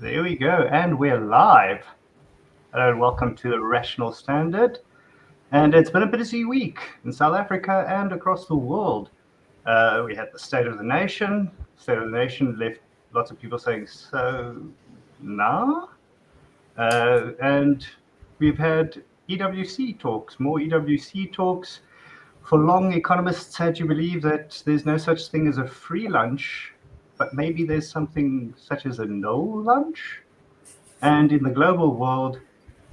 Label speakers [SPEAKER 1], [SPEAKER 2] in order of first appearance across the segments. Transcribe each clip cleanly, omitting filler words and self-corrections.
[SPEAKER 1] There we go, and we're live. Hello, and welcome to the Rational Standard. And it's been a busy week in South Africa and across the world. We had the State of the Nation. State of the Nation left lots of people saying, so, nah? And we've had EWC talks, more EWC talks. For long, economists had you believe that there's no such thing as a free lunch, but maybe there's something such as a no lunch. And in the global world,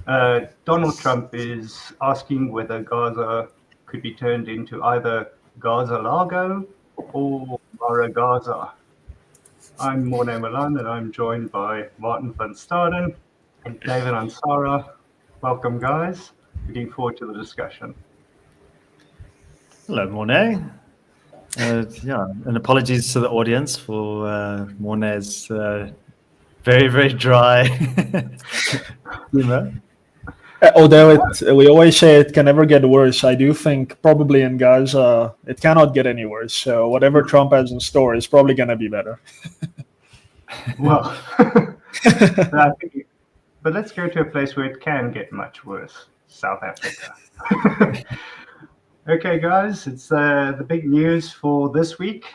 [SPEAKER 1] Donald Trump is asking whether Gaza could be turned into either Gaza Lago or Mara Gaza. I'm Morné Malan, and I'm joined by Martin van Staden and David Ansara. Welcome, guys. Looking forward to the discussion.
[SPEAKER 2] Hello, Morné. And apologies to the audience for Morné's very, very dry humor.
[SPEAKER 3] Although we always say it can never get worse, I do think probably in Gaza it cannot get any worse. So whatever Trump has in store is probably going to be better.
[SPEAKER 1] Well, but let's go to a place where it can get much worse, South Africa. Okay, guys, it's the big news for this week.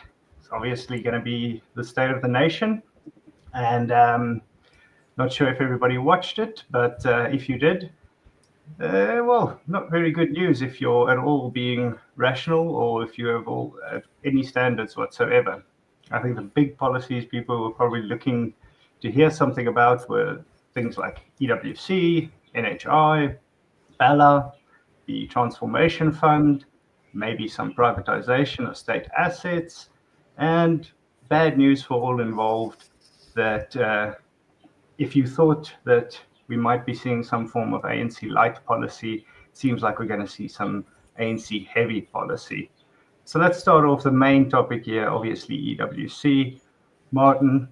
[SPEAKER 1] It's obviously going to be the State of the Nation. And not sure if everybody watched it, but if you did, well, not very good news if you're at all being rational or if you have any standards whatsoever. I think the big policies people were probably looking to hear something about were things like EWC, NHI, BALA, the Transformation Fund, maybe some privatization of state assets, and bad news for all involved that if you thought that we might be seeing some form of ANC light policy, it seems like we're going to see some ANC heavy policy. So let's start off the main topic here, obviously EWC. Martin,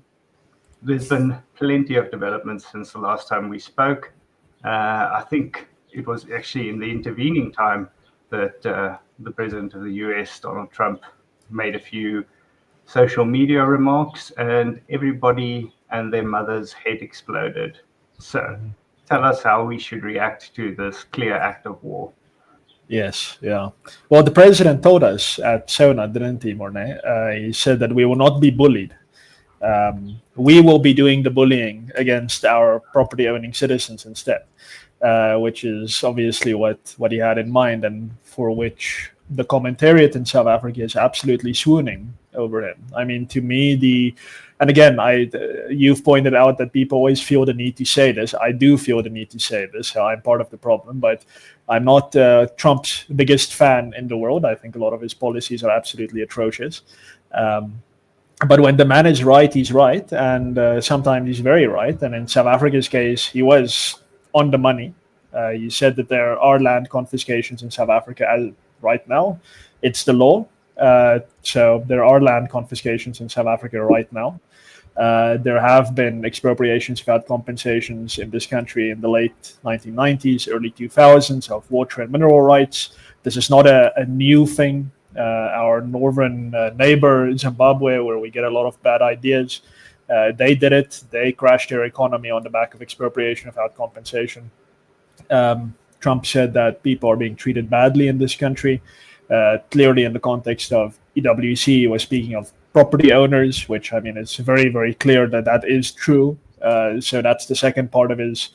[SPEAKER 1] there's been plenty of developments since the last time we spoke. I think it was actually in the intervening time that the president of the US, Donald Trump, made a few social media remarks and everybody and their mother's head exploded. So tell us how we should react to this clear act of war.
[SPEAKER 3] Yes, yeah. Well, the president told us at SONA, didn't he, Morné? He said that we will not be bullied. We will be doing the bullying against our property-owning citizens instead. Which is obviously what he had in mind, and for which the commentariat in South Africa is absolutely swooning over him. I mean, to me, and again, you've pointed out that people always feel the need to say this. I do feel the need to say this, so I'm part of the problem, but I'm not Trump's biggest fan in the world. I think a lot of his policies are absolutely atrocious. But when the man is right, he's right, and sometimes he's very right. And in South Africa's case, he was on the money. You said that there are land confiscations in South Africa right now. It's the law. So there are land confiscations in South Africa right now. There have been expropriations without compensations in this country in the late 1990s, early 2000s of water and mineral rights. This is not a new thing. Our northern neighbor, Zimbabwe, where we get a lot of bad ideas, they did it. They crashed their economy on the back of expropriation without compensation. Trump said that people are being treated badly in this country. Clearly, in the context of EWC, he was speaking of property owners, which, I mean, it's very, very clear that that is true. So that's the second part of his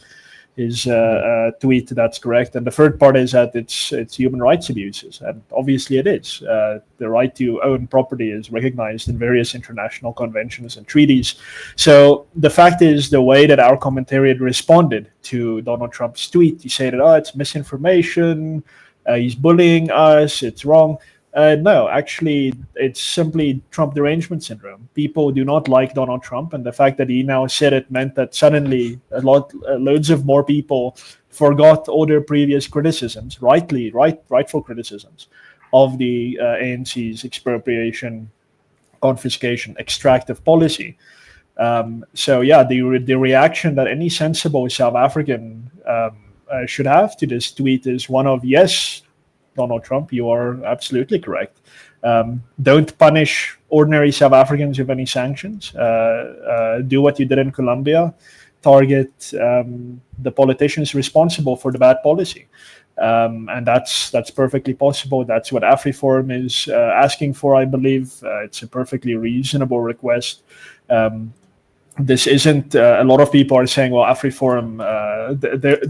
[SPEAKER 3] tweet. That's correct. And the third part is that it's human rights abuses, and obviously it is. The right to own property is recognized in various international conventions and treaties. So the fact is, the way that our commentariat responded to Donald Trump's tweet, he said that it's misinformation, he's bullying us, it's wrong. No, actually, it's simply Trump derangement syndrome. People do not like Donald Trump, and the fact that he now said it meant that suddenly loads of more people forgot all their previous criticisms, rightful criticisms of the ANC's expropriation, confiscation, extractive policy. So yeah, the reaction that any sensible South African should have to this tweet is one of, yes, Donald Trump, you are absolutely correct. Don't punish ordinary South Africans with any sanctions. Do what you did in Colombia. Target the politicians responsible for the bad policy. And that's perfectly possible. That's what AfriForum is asking for, I believe. It's a perfectly reasonable request. This isn't a lot of people are saying, well, AfriForum,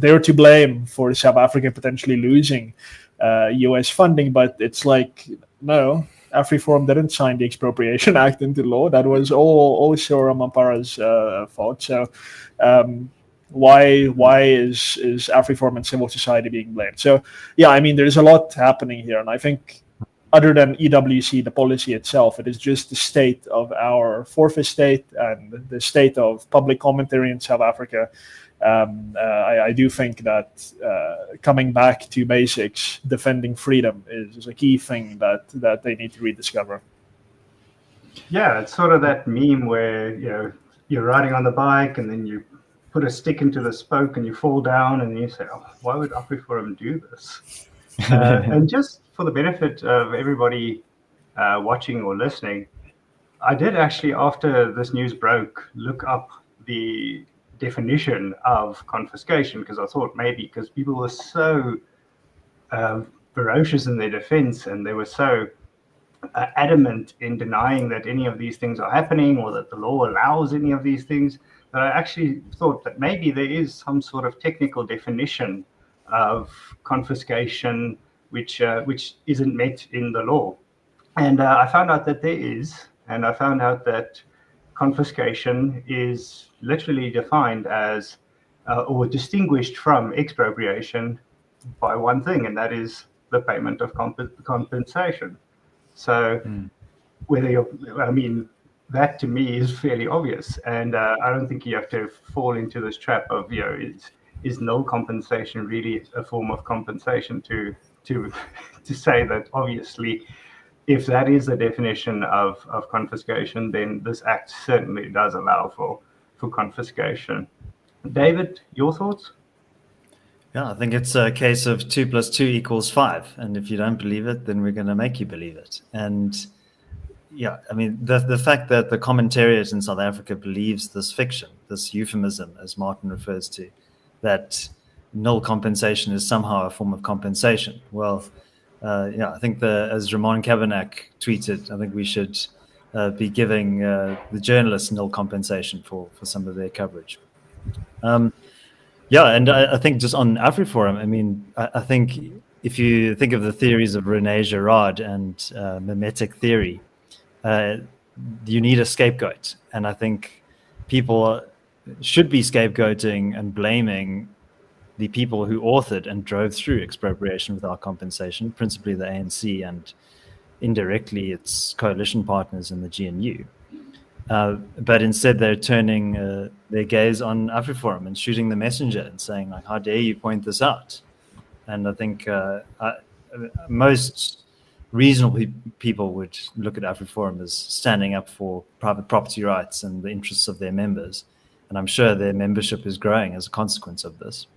[SPEAKER 3] they're to blame for South Africa potentially losing US funding, but it's like, no, AfriForum didn't sign the Expropriation Act into law. That was all Cyril Ramaphosa's fault. So why is AfriForum and civil society being blamed? So yeah, I mean, there's a lot happening here, and I think other than EWC, the policy itself, it is just the state of our fourth estate and the state of public commentary in South Africa. I do think that coming back to basics, defending freedom is a key thing that they need to rediscover.
[SPEAKER 1] Yeah, it's sort of that meme where you're riding on the bike and then you put a stick into the spoke and you fall down and you say, oh, why would AfriForum do this? And just for the benefit of everybody watching or listening, I did actually, after this news broke, look up the definition of confiscation, because I thought maybe because people were so ferocious in their defense and they were so adamant in denying that any of these things are happening or that the law allows any of these things, that I actually thought that maybe there is some sort of technical definition of confiscation which isn't met in the law. And I found out that there is, and I found out that confiscation is literally defined as or distinguished from expropriation by one thing, and that is the payment of compensation. So that to me is fairly obvious, and I don't think you have to fall into this trap of is no compensation really a form of compensation to say that obviously if that is the definition of confiscation, then this act certainly does allow for confiscation. David, your thoughts?
[SPEAKER 2] Yeah, I think it's a case of 2 + 2 = 5. And if you don't believe it, then we're going to make you believe it. And yeah, I mean, the fact that the commentariat in South Africa believes this fiction, this euphemism, as Martin refers to, that nil compensation is somehow a form of compensation. Well, I think as Ramon Kavanagh tweeted, I think we should be giving the journalists nil compensation for some of their coverage. And I think just on AfriForum, I mean, I think if you think of the theories of René Girard and mimetic theory, you need a scapegoat. And I think people should be scapegoating and blaming the people who authored and drove through expropriation without compensation, principally the ANC and indirectly its coalition partners in the GNU. But instead they're turning their gaze on AfriForum and shooting the messenger and saying, like, how dare you point this out? And I think most reasonable people would look at AfriForum as standing up for private property rights and the interests of their members. And I'm sure their membership is growing as a consequence of this.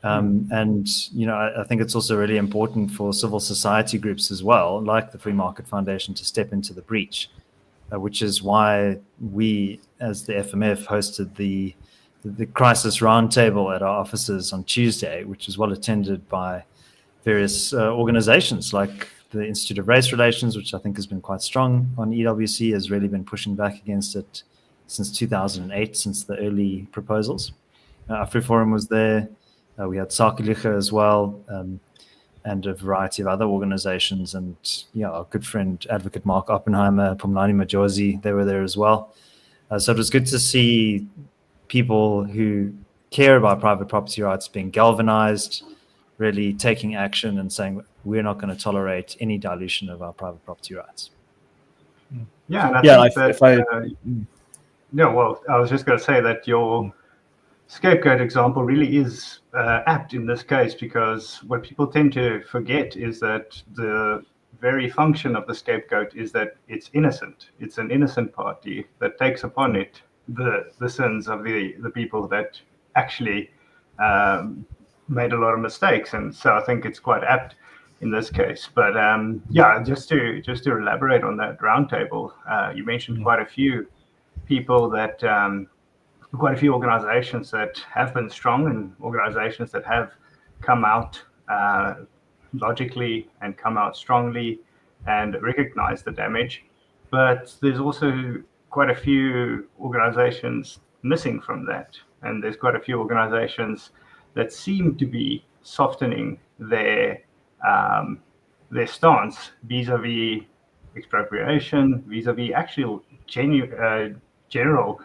[SPEAKER 2] And, I think it's also really important for civil society groups as well, like the Free Market Foundation, to step into the breach, which is why we, as the FMF, hosted the crisis roundtable at our offices on Tuesday, which was well attended by various organizations like the Institute of Race Relations, which I think has been quite strong on EWC, has really been pushing back against it since 2008, since the early proposals. AfriForum was there. We had Sakelicha as well, and a variety of other organizations. And our good friend, Advocate Mark Oppenheimer, Pumlani Majosi, they were there as well. So it was good to see people who care about private property rights being galvanized, really taking action and saying, we're not going to tolerate any dilution of our private property rights.
[SPEAKER 1] Yeah, and I think I was just going to say that your scapegoat example really is apt in this case, because what people tend to forget is that the very function of the scapegoat is that it's innocent. It's an innocent party that takes upon it the sins of the people that actually made a lot of mistakes. And so I think it's quite apt in this case. But yeah, just to elaborate on that roundtable, you mentioned quite a few people that, quite a few organizations that have been strong and organizations that have come out logically and come out strongly and recognize the damage. But there's also quite a few organizations missing from that. And there's quite a few organizations that seem to be softening their stance vis-a-vis expropriation, vis-a-vis actual general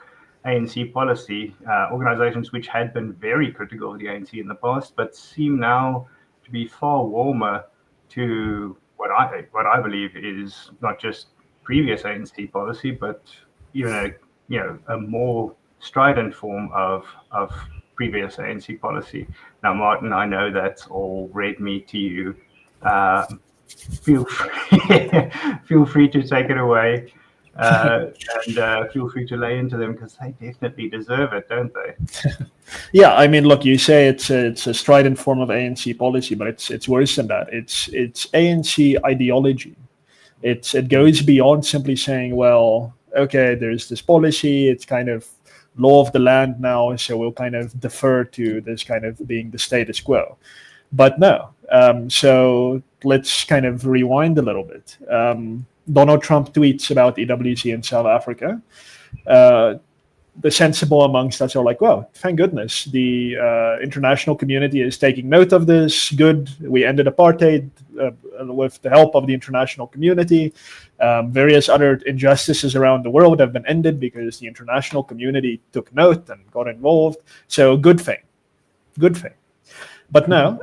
[SPEAKER 1] ANC policy. Organizations which had been very critical of the ANC in the past, but seem now to be far warmer to what I believe is not just previous ANC policy, but even a more strident form of previous ANC policy. Now, Martin, I know that's all red meat to you. Feel free to take it away, and feel free to lay into them, because they definitely deserve it, don't they?
[SPEAKER 3] Yeah, I mean, look, you say it's a strident form of ANC policy, but it's worse than that. It's ANC ideology. It goes beyond simply saying, well, okay, there's this policy, it's kind of law of the land now, so we'll kind of defer to this kind of being the status quo. But no, so let's kind of rewind a little bit. Donald Trump tweets about EWC in South Africa. The sensible amongst us are like, well, thank goodness the international community is taking note of this. Good, we ended apartheid with the help of the international community. Various other injustices around the world have been ended because the international community took note and got involved. So good thing. But now,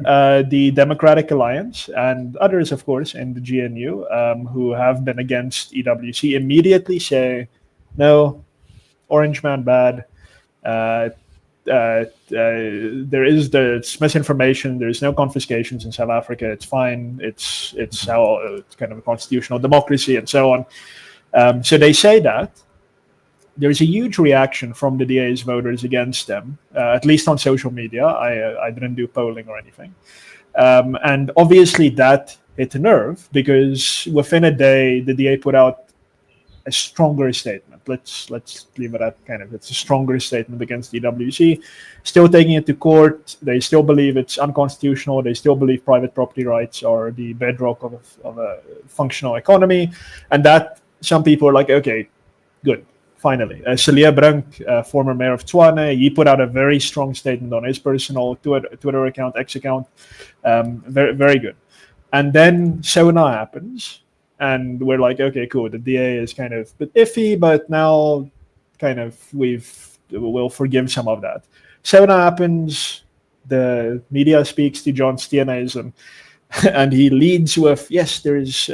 [SPEAKER 3] the Democratic Alliance and others, of course, in the GNU, who have been against EWC, immediately say, no, Orange Man bad. There is the misinformation. There is no confiscations in South Africa. It's fine. It's kind of a constitutional democracy and so on. So they say that. There's a huge reaction from the DA's voters against them, at least on social media. I didn't do polling or anything. And obviously that hit a nerve, because within a day, the DA put out a stronger statement. Let's leave it at kind of, it's a stronger statement against the EWC, still taking it to court. They still believe it's unconstitutional. They still believe private property rights are the bedrock of a functional economy. And that some people are like, okay, good. Finally, Celia Brink, former mayor of Tshwane, he put out a very strong statement on his personal Twitter account, X account. Very, very good. And then SONA happens, and we're like, okay, cool. The DA is kind of a bit iffy, but now kind of we'll forgive some of that. SONA happens, the media speaks to John Steenhuisen, and he leads with, yes, there's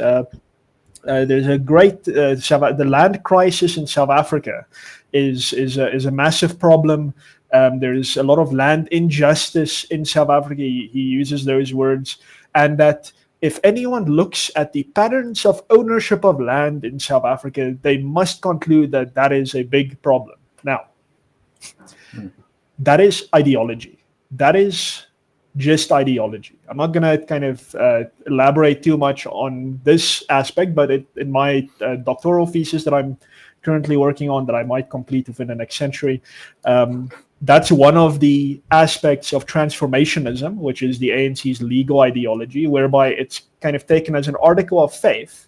[SPEAKER 3] a great the land crisis in South Africa is a massive problem. There's a lot of land injustice in South Africa. He uses those words, and that if anyone looks at the patterns of ownership of land in South Africa, they must conclude that that is a big problem. Now, that is ideology. That is just ideology. I'm not going to kind of elaborate too much on this aspect, but in my doctoral thesis that I'm currently working on, that I might complete within the next century, that's one of the aspects of transformationism, which is the ANC's legal ideology, whereby it's kind of taken as an article of faith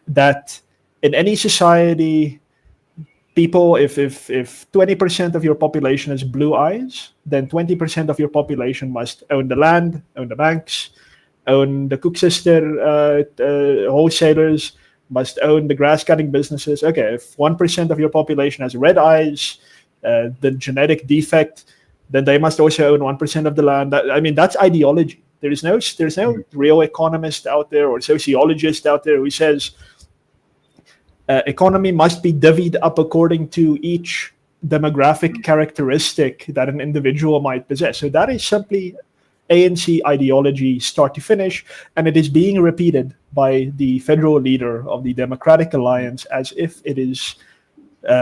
[SPEAKER 3] that in any society, people, if 20% of your population has blue eyes, then 20% of your population must own the land, own the banks, own the Koeksister wholesalers, must own the grass cutting businesses. Okay, if 1% of your population has red eyes, the genetic defect, then they must also own 1% of the land. I mean, that's ideology. There's no real economist out there or sociologist out there who says economy must be divvied up according to each demographic characteristic that an individual might possess. So that is simply ANC ideology start to finish, and it is being repeated by the federal leader of the Democratic Alliance as if it is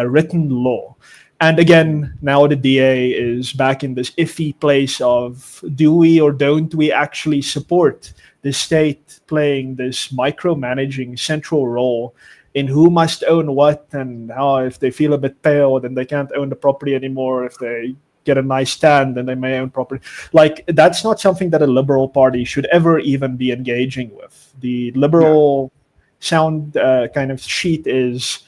[SPEAKER 3] written law. And again, now the DA is back in this iffy place of, do we or don't we actually support the state playing this micromanaging central role in who must own what, and how if they feel a bit pale, then they can't own the property anymore. If they get a nice tan, then they may own property. Like, that's not something that a liberal party should ever even be engaging with. The liberal sound kind of sheet is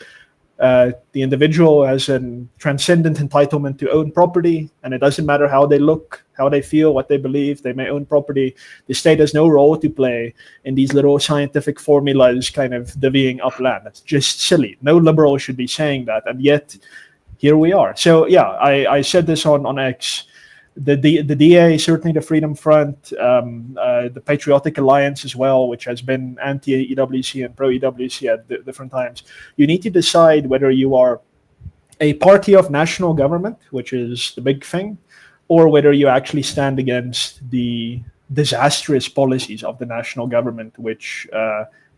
[SPEAKER 3] the individual has a transcendent entitlement to own property, and it doesn't matter how they look, how they feel, what they believe, they may own property. The state has no role to play in these little scientific formulas kind of divvying up land. That's just silly. No liberal should be saying that, and yet here we are. So yeah, I said this on X. The DA, certainly the Freedom Front, the Patriotic Alliance as well, which has been anti-EWC and pro-EWC at different times. You need to decide whether you are a party of national government, which is the big thing, or whether you actually stand against the disastrous policies of the national government, which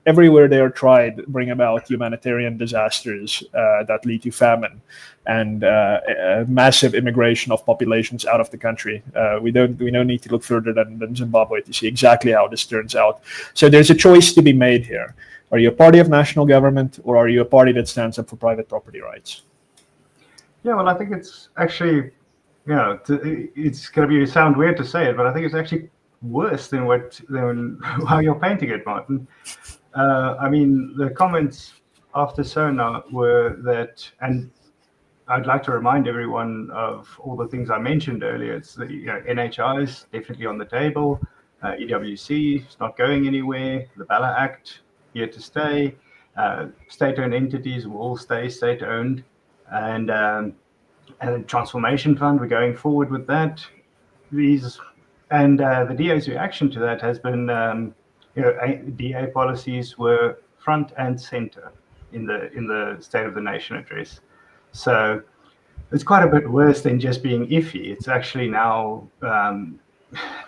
[SPEAKER 3] everywhere they are tried bring about humanitarian disasters that lead to famine and massive immigration of populations out of the country. We don't need to look further than Zimbabwe to see exactly how this turns out. So there's a choice to be made here. Are you a party of national government, or are you a party that stands up for private property rights?
[SPEAKER 1] Yeah, well, I think it's actually, it's going to sound weird to say it, but I think it's actually worse than how you're painting it, Martin. I mean, the comments after Sona were that, and I'd like to remind everyone of all the things I mentioned earlier. It's the NHI is definitely on the table. EWC is not going anywhere. The Bala Act here to stay. State-owned entities will all stay state-owned, and the Transformation Fund, we're going forward with that. The DA's reaction to that has been. DA policies were front and center in the State of the Nation address. So it's quite a bit worse than just being iffy. It's actually now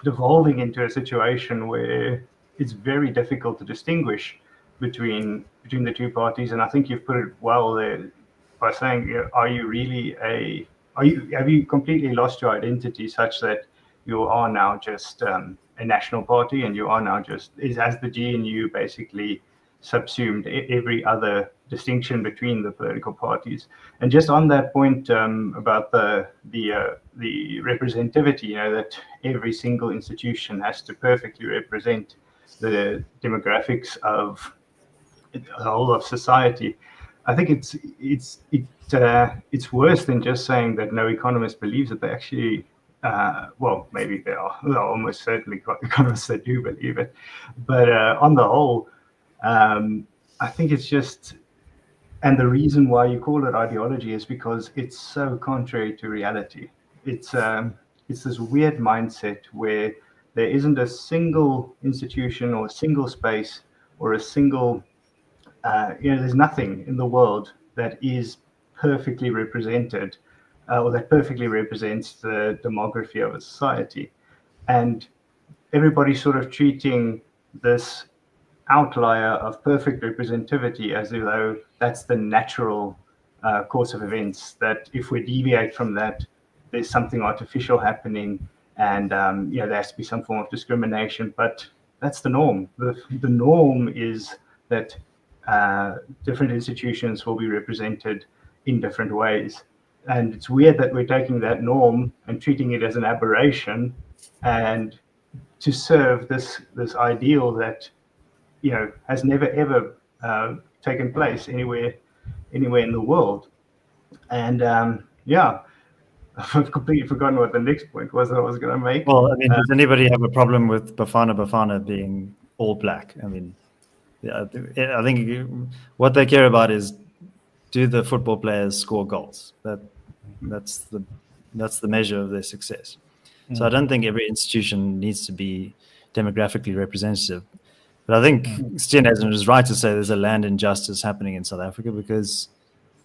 [SPEAKER 1] devolving into a situation where it's very difficult to distinguish between the two parties. And I think you've put it well there by saying, have you completely lost your identity such that you are now just a national party, and you are now just, as the GNU basically subsumed every other distinction between the political parties. And just on that point about the representativity, that every single institution has to perfectly represent the demographics of the whole of society. I think it's worse than just saying that no economist believes it. They actually. Well, maybe there are almost certainly economists that do believe it, but on the whole, I think it's just, and the reason why you call it ideology is because it's so contrary to reality. It's this weird mindset where there isn't a single institution or a single space or a single, there's nothing in the world that is perfectly represented. Or that perfectly represents the demography of a society. And everybody's sort of treating this outlier of perfect representativity as though that's the natural course of events, that if we deviate from that, there's something artificial happening, and there has to be some form of discrimination. But that's the norm. The norm is that different institutions will be represented in different ways. And it's weird that we're taking that norm and treating it as an aberration, and to serve this ideal that has never ever taken place anywhere in the world. And I've completely forgotten what the next point was that I was going to make.
[SPEAKER 2] Well, I mean, does anybody have a problem with Bafana being all black? I mean, I think what they care about is, do the football players score goals? That's the measure of their success. Mm. So I don't think every institution needs to be demographically representative. But I think Staden is right to say there's a land injustice happening in South Africa, because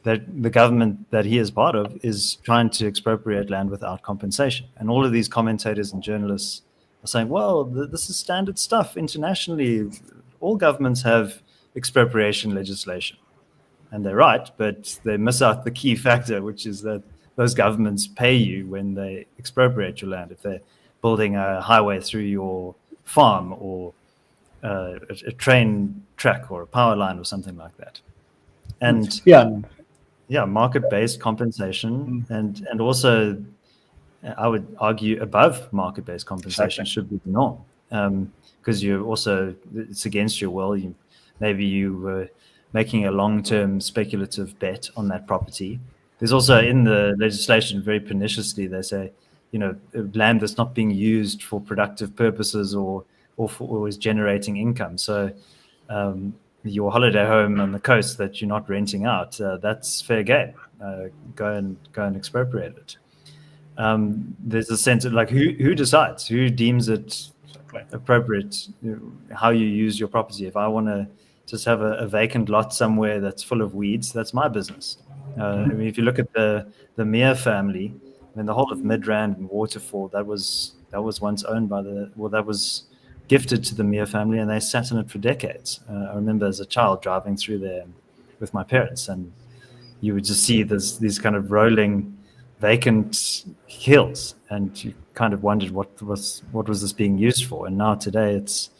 [SPEAKER 2] the government that he is part of is trying to expropriate land without compensation. And all of these commentators and journalists are saying, well, this is standard stuff internationally. All governments have expropriation legislation. And they're right, but they miss out the key factor, which is that those governments pay you when they expropriate your land. If they're building a highway through your farm, or a train track or a power line or something like that. And market-based compensation, and also I would argue above market-based compensation should be the norm, because it's against your will. Maybe you were making a long-term speculative bet on that property. There's also in the legislation, very perniciously, they say, land that's not being used for productive purposes or is generating income. So your holiday home on the coast that you're not renting out, that's fair game. Go and expropriate it. There's a sense of like, who decides, who deems it appropriate, how you use your property. If I want to just have a vacant lot somewhere that's full of weeds, that's my business. I mean, if you look at the Meir family, I mean, the whole of Midrand and Waterfall, that was once owned by that was gifted to the Meir family, and they sat in it for decades. I remember as a child driving through there with my parents, and you would just see these kind of rolling vacant hills, and you kind of wondered what was this being used for. And now today it's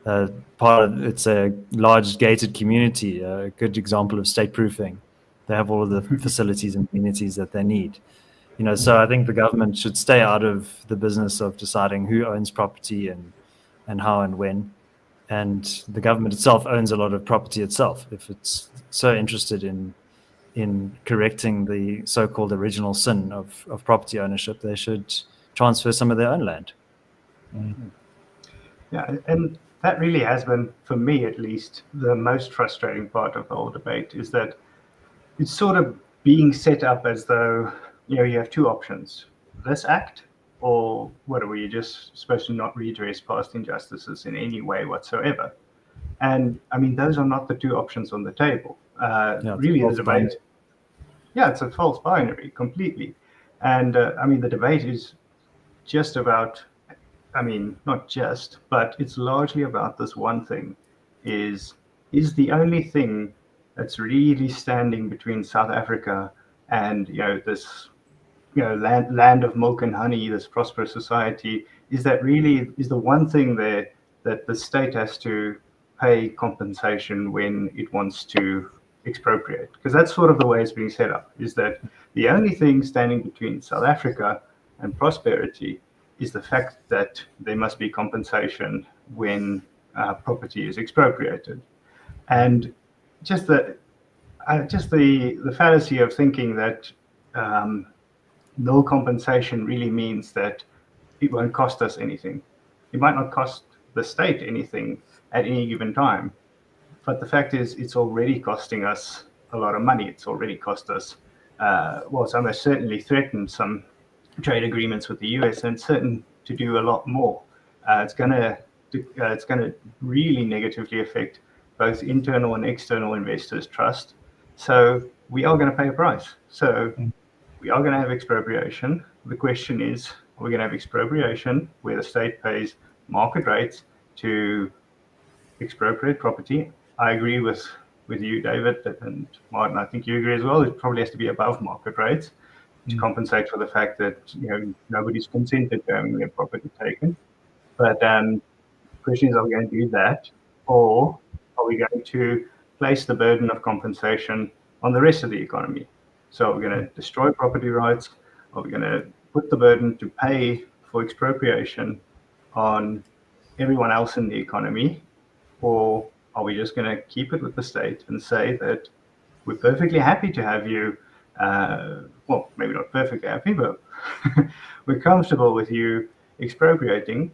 [SPEAKER 2] it's a large gated community, a good example of state proofing. They have all of the facilities and amenities that they need. So I think the government should stay out of the business of deciding who owns property and how and when. And the government itself owns a lot of property itself. If it's so interested in correcting the so-called original sin of property ownership, they should transfer some of their own land.
[SPEAKER 1] Yeah, and that really has been, for me at least, the most frustrating part of the whole debate, is that it's sort of being set up as though, you have two options: this act, or whatever, you're just supposed to not redress past injustices in any way whatsoever. And I mean, those are not the two options on the table. Really, the debate, it's a false binary completely. And I mean, the debate is just about, I mean, not just, but it's largely about this one thing: is the only thing that's really standing between South Africa and this land of milk and honey, this prosperous society, is the one thing there that the state has to pay compensation when it wants to expropriate. Because that's sort of the way it's being set up, is that the only thing standing between South Africa and prosperity is the fact that there must be compensation when property is expropriated. And just the fallacy of thinking that no compensation really means that it won't cost us anything. It might not cost the state anything at any given time, but the fact is it's already costing us a lot of money. It's already cost us, it's almost certainly threatened some trade agreements with the US, and certain to do a lot more. It's going to really negatively affect both internal and external investors' trust. So we are going to pay a price. So we are going to have expropriation. The question is, are we going to have expropriation where the state pays market rates to expropriate property? I agree with you, David, and Martin. I think you agree as well. It probably has to be above market rates to compensate for the fact that nobody's consented to having their property taken. But the question is, are we going to do that, or are we going to place the burden of compensation on the rest of the economy? So are we going to destroy property rights? Are we going to put the burden to pay for expropriation on everyone else in the economy? Or are we just going to keep it with the state and say that we're perfectly happy to have you, maybe not perfectly happy, but we're comfortable with you expropriating.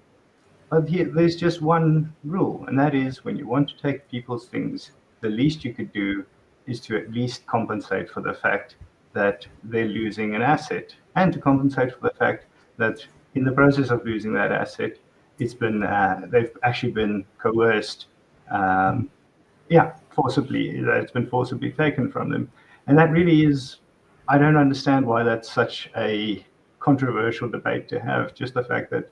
[SPEAKER 1] But there's just one rule, and that is, when you want to take people's things, the least you could do is to at least compensate for the fact that they're losing an asset, and to compensate for the fact that in the process of losing that asset, they've actually been coerced, forcibly. It's been forcibly taken from them. And that really is, I don't understand why that's such a controversial debate to have. Just the fact that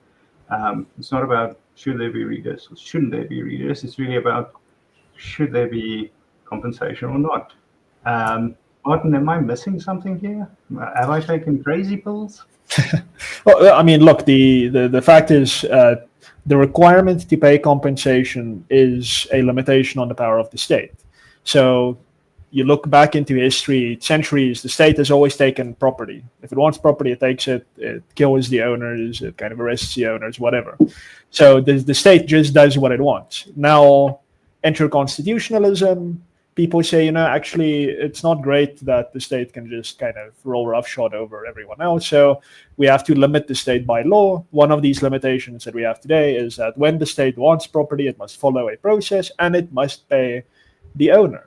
[SPEAKER 1] it's not about should there be redress or shouldn't there be redress. It's really about should there be compensation or not. Martin, am I missing something here? Have I taken crazy pills?
[SPEAKER 3] Well, I mean, look, the fact is, the requirement to pay compensation is a limitation on the power of the state. So you look back into history, centuries, the state has always taken property. If it wants property, it takes it, it kills the owners, it kind of arrests the owners, whatever. So the state just does what it wants. Now, enter constitutionalism. People say, actually, it's not great that the state can just kind of roll roughshod over everyone else. So we have to limit the state by law. One of these limitations that we have today is that when the state wants property, it must follow a process and it must pay the owner.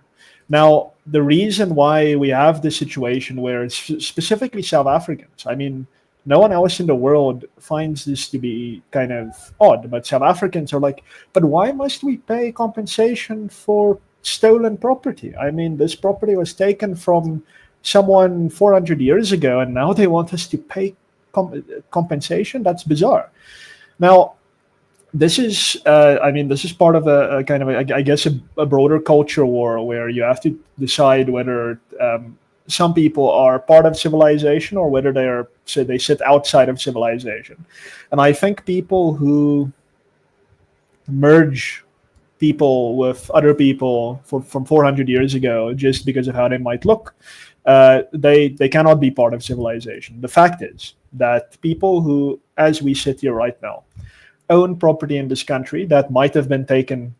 [SPEAKER 3] Now, the reason why we have this situation where it's specifically South Africans, I mean, no one else in the world finds this to be kind of odd, but South Africans are like, but why must we pay compensation for stolen property? I mean, this property was taken from someone 400 years ago, and now they want us to pay compensation? That's bizarre. Now, this is part of a kind of, I guess, a broader culture war where you have to decide whether some people are part of civilization or whether they sit outside of civilization. And I think people who merge people with other people from 400 years ago just because of how they might look, they cannot be part of civilization. The fact is that people who, as we sit here right now, own property in this country that might have been taken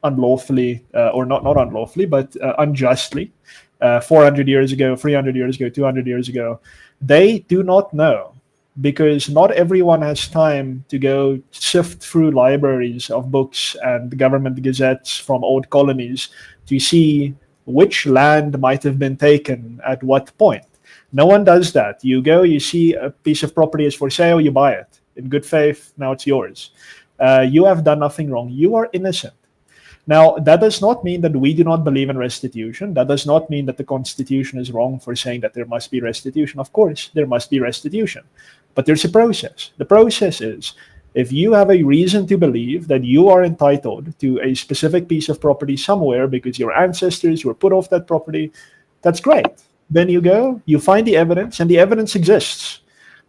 [SPEAKER 3] unlawfully, or not unlawfully, but unjustly, 400 years ago, 300 years ago, 200 years ago, they do not know, because not everyone has time to go sift through libraries of books and government gazettes from old colonies to see which land might have been taken at what point. No one does that. You go, you see a piece of property is for sale, you buy it. In good faith, now it's yours. You have done nothing wrong. You are innocent. Now, that does not mean that we do not believe in restitution. That does not mean that the Constitution is wrong for saying that there must be restitution. Of course, there must be restitution. But there's a process. The process is, if you have a reason to believe that you are entitled to a specific piece of property somewhere because your ancestors were put off that property, that's great. Then you go, you find the evidence, and the evidence exists.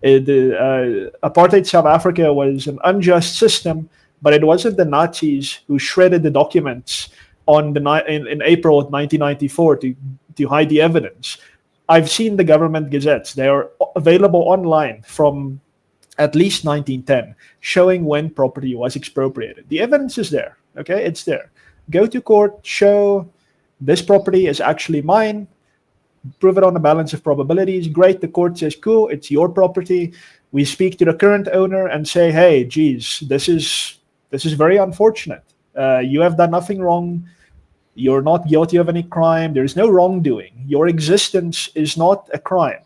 [SPEAKER 3] Apartheid South Africa was an unjust system, but it wasn't the Nazis who shredded the documents in April of 1994 to hide the evidence. I've seen the government gazettes. They are available online from at least 1910, showing when property was expropriated. The evidence is there, okay? It's there. Go to court, show this property is actually mine, prove it on the balance of probabilities. Great, the court says, cool, it's your property. We speak to the current owner and say, hey, geez, this is very unfortunate. You have done nothing wrong. You're not guilty of any crime. There's no wrongdoing. Your existence is not a crime.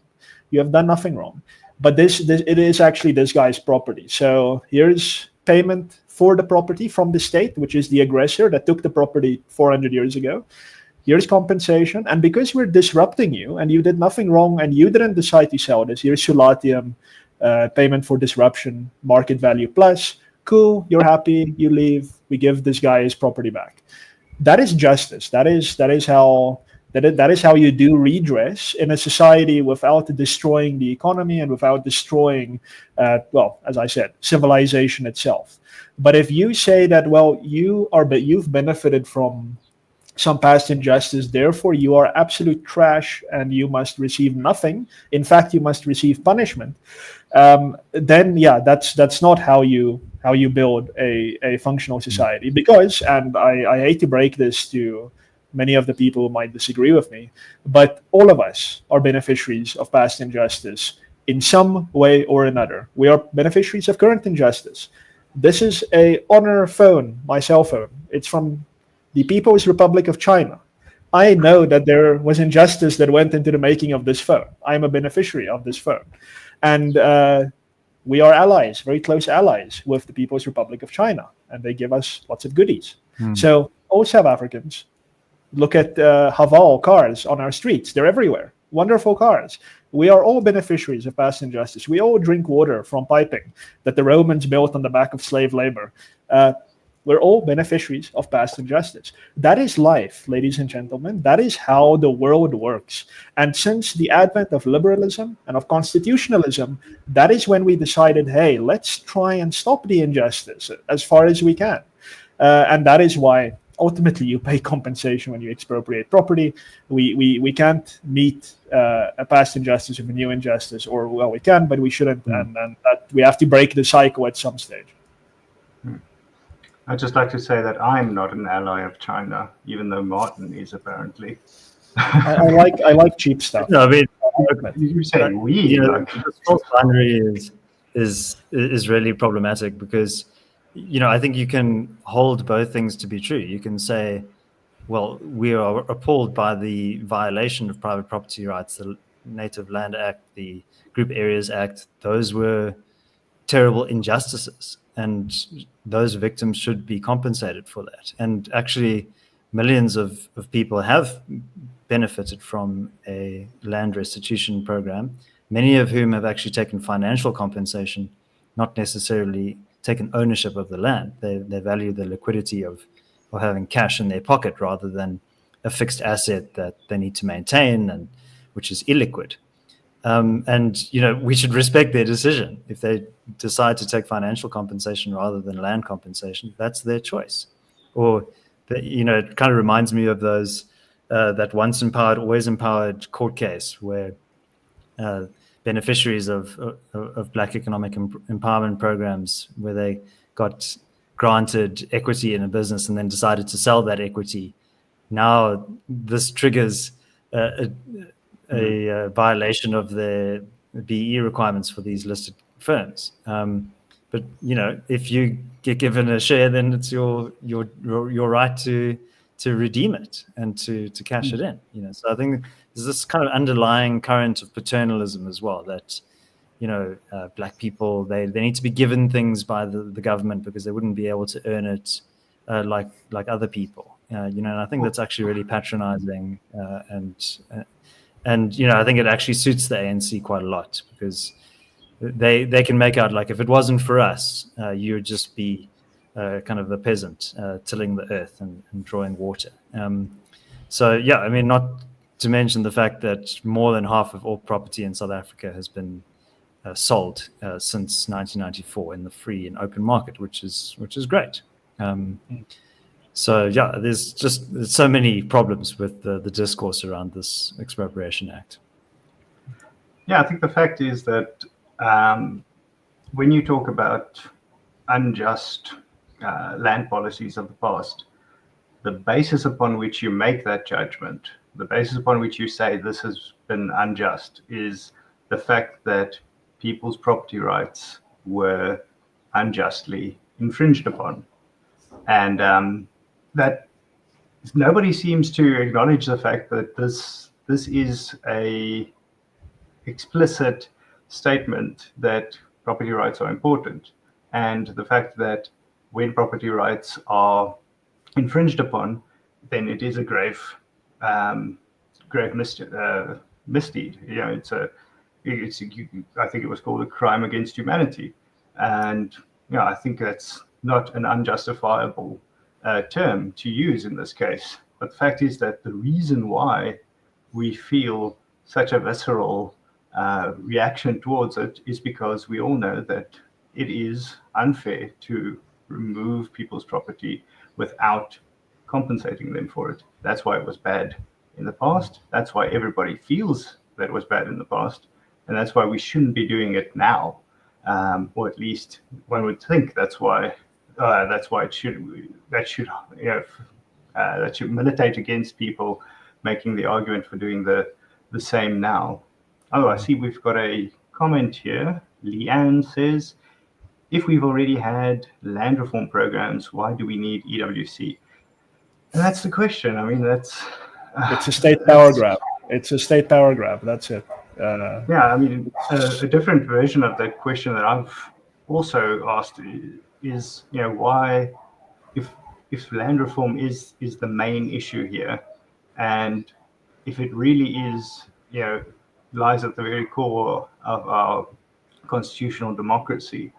[SPEAKER 3] You have done nothing wrong. But it is actually this guy's property. So here's payment for the property from the state, which is the aggressor that took the property 400 years ago. Here's compensation. And because we're disrupting you and you did nothing wrong and you didn't decide to sell this, here's Sulatium, payment for disruption, market value plus. Cool, you're happy, you leave, we give this guy his property back. That is justice. That is how you do redress in a society without destroying the economy and without destroying, as I said, civilization itself. But if you say that, well, you've benefited from some past injustice, therefore you are absolute trash and you must receive nothing. In fact, you must receive punishment. Then, yeah, that's not how you build a functional society. Because, and I hate to break this to many of the people who might disagree with me, but all of us are beneficiaries of past injustice in some way or another. We are beneficiaries of current injustice. This is a Honor phone, my cell phone. It's from the People's Republic of China. I know that there was injustice that went into the making of this phone. I'm a beneficiary of this phone. And we are allies, very close allies with the People's Republic of China. And they give us lots of goodies. So all South Africans, look at GATVOL cars on our streets. They're everywhere. Wonderful cars. We are all beneficiaries of past injustice. We all drink water from piping that the Romans built on the back of slave labor. We're all beneficiaries of past injustice. That is life, ladies and gentlemen. That is how the world works. And since the advent of liberalism and of constitutionalism, that is when we decided, hey, let's try and stop the injustice as far as we can. And that is why ultimately you pay compensation when you expropriate property. We can't meet a past injustice with a new injustice, or well, we can, but we shouldn't, and that we have to break the cycle at some stage.
[SPEAKER 1] I'd just like to say that I'm not an ally of China, even though Martin is apparently.
[SPEAKER 3] I like cheap stuff.
[SPEAKER 2] No, I mean,
[SPEAKER 1] you say we.
[SPEAKER 2] you know,
[SPEAKER 1] Like,
[SPEAKER 2] the false binary is really problematic because, you know, I think you can hold both things to be true. You can say, well, we are appalled by the violation of private property rights, the Native Land Act, the Group Areas Act. Those were terrible injustices, and those victims should be compensated for that. And actually, millions of people have benefited from a land restitution program, many of whom have actually taken financial compensation, not necessarily taken ownership of the land. They value the liquidity of having cash in their pocket rather than a fixed asset that they need to maintain, and which is illiquid. And, you know, we should respect their decision. If they decide to take financial compensation rather than land compensation, that's their choice. Or, you know, it kind of reminds me of those, that once empowered, always empowered court case where beneficiaries of Black economic empowerment programs, where they got granted equity in a business and then decided to sell that equity. Now this triggers a violation of the BE requirements for these listed firms. But you know, if you get given a share, then it's your right to redeem it and to cash it in. You know, so I think there's this kind of underlying current of paternalism as well, that, you know, Black people, they need to be given things by the government because they wouldn't be able to earn it like other people. You know, and I think that's actually really patronizing, and you know, I think it actually suits the ANC quite a lot, because they can make out like, if it wasn't for us, you would just be kind of a peasant tilling the earth and drawing water. So yeah, I mean, not to mention the fact that more than half of all property in South Africa has been sold since 1994 in the free and open market, which is great. So yeah, there's so many problems with the discourse around this Expropriation Act.
[SPEAKER 1] Yeah, I think the fact is that when you talk about unjust land policies of the past, the basis upon which you make that judgment, the basis upon which you say this has been unjust, is the fact that people's property rights were unjustly infringed upon. And that nobody seems to acknowledge the fact that this is a explicit statement that property rights are important, and the fact that when property rights are infringed upon, then it is a grave misdeed. You know, I think it was called a crime against humanity, and you know, I think that's not an unjustifiable term to use in this case. But the fact is that the reason why we feel such a visceral reaction towards it is because we all know that it is unfair to remove people's property without compensating them for it. That's why it was bad in the past. That's why everybody feels that it was bad in the past, and that's why we shouldn't be doing it now. Or at least one would think that's why it should militate against people making the argument for doing the same now. Oh, I see we've got a comment here. Leanne says, if we've already had land reform programs, why do we need EWC? And that's the question. I mean, it's
[SPEAKER 3] a state power grab. It's a state power grab. That's it.
[SPEAKER 1] Yeah, I mean, a different version of that question that I've also asked is, you know, why, if land reform is the main issue here, and if it really is, you know, lies at the very core of our constitutional democracy,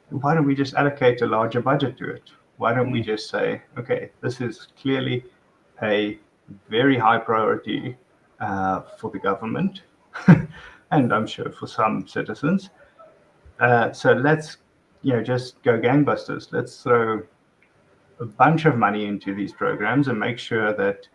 [SPEAKER 1] why don't we just allocate a larger budget to it? Why don't we just say, okay, this is clearly a very high priority for the government, and I'm sure for some citizens. So let's, just go gangbusters. Let's throw a bunch of money into these programs and make sure that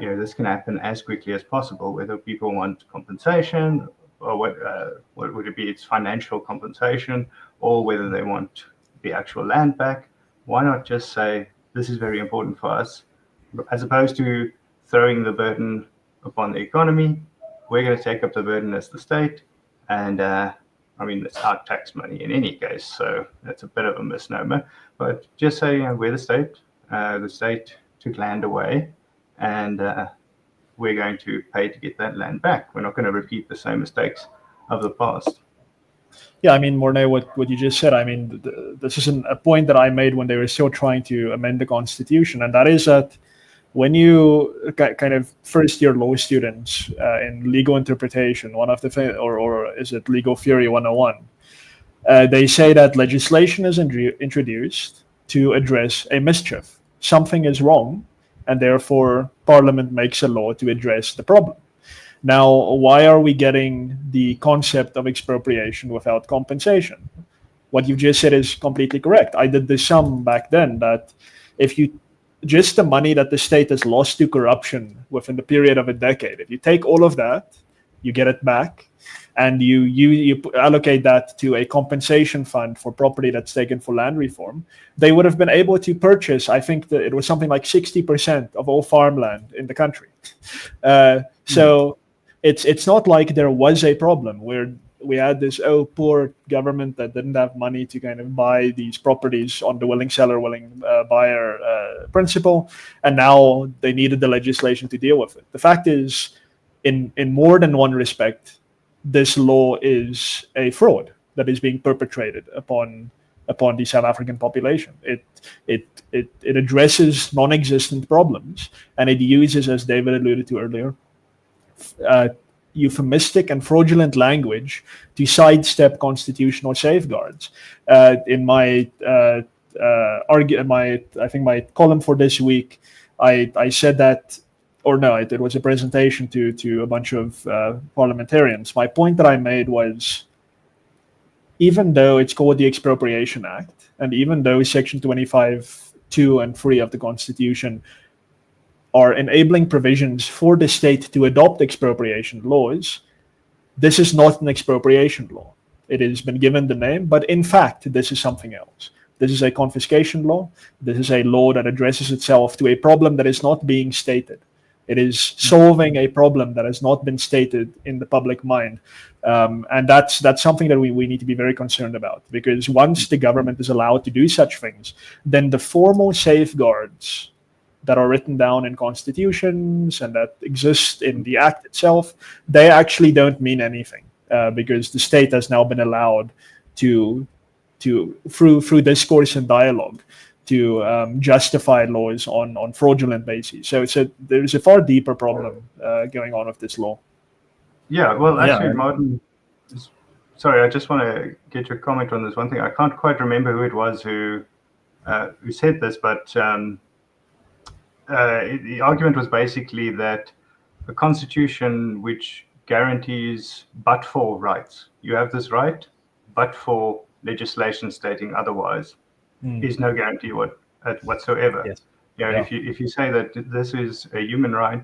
[SPEAKER 1] this can happen as quickly as possible. Whether people want compensation or what would it be? It's financial compensation, or whether they want the actual land back. Why not just say this is very important for us, as opposed to throwing the burden upon the economy? We're going to take up the burden as the state, and it's our tax money in any case, so that's a bit of a misnomer. But just say we're the state took land away, and we're going to pay to get that land back. We're not going to repeat the same mistakes of the past.
[SPEAKER 3] Yeah, Morné, what you just said, this is a point that I made when they were still trying to amend the Constitution, and that is that when you kind of first-year law students in legal interpretation, one of the or is it legal theory 101, they say that legislation is introduced to address a mischief. Something is wrong, and therefore Parliament makes a law to address the problem. Now, why are we getting the concept of expropriation without compensation? What you've just said is completely correct. I did the sum back then that if you just the money that the state has lost to corruption within the period of a decade, if you take all of that, you get it back, and you allocate that to a compensation fund for property that's taken for land reform, they would have been able to purchase, I think that it was something like 60% of all farmland in the country. So it's not like there was a problem where we had this poor government that didn't have money to kind of buy these properties on the willing seller, willing buyer principle, and now they needed the legislation to deal with it. The fact is, in more than one respect, this law is a fraud that is being perpetrated upon the South African population. It addresses non-existent problems, and it uses, as David alluded to earlier, euphemistic and fraudulent language to sidestep constitutional safeguards. In my my column for this week, I said that, or no, it was a presentation to a bunch of parliamentarians. My point that I made was, even though it's called the Expropriation Act, and even though Section 25(2) and 3 of the Constitution are enabling provisions for the state to adopt expropriation laws, this is not an expropriation law. It has been given the name, but in fact, this is something else. This is a confiscation law. This is a law that addresses itself to a problem that is not being stated. It is solving a problem that has not been stated in the public mind. And that's something that we need to be very concerned about, because once the government is allowed to do such things, then the formal safeguards that are written down in constitutions and that exist in the act itself, they actually don't mean anything, because the state has now been allowed to through discourse and dialogue to justify laws on fraudulent bases. So there's a far deeper problem going on with this law.
[SPEAKER 1] Yeah, well, actually, Martin, sorry, I just want to get your comment on this one thing. I can't quite remember who it was who said this, but the argument was basically that a constitution which guarantees but for rights, you have this right, but for legislation stating otherwise, is no guarantee whatsoever.
[SPEAKER 3] Yes.
[SPEAKER 1] If you say that this is a human right,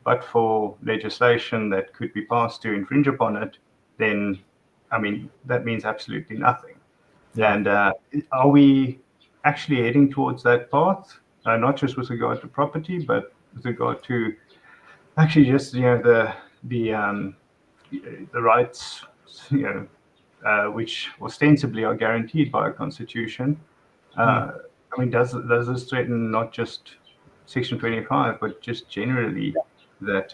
[SPEAKER 1] but for legislation that could be passed to infringe upon it, then that means absolutely nothing. Yeah. And are we actually heading towards that path? Not just with regard to property, but with regard to actually just the rights which ostensibly are guaranteed by a constitution. Does this threaten not just Section 25, but just generally that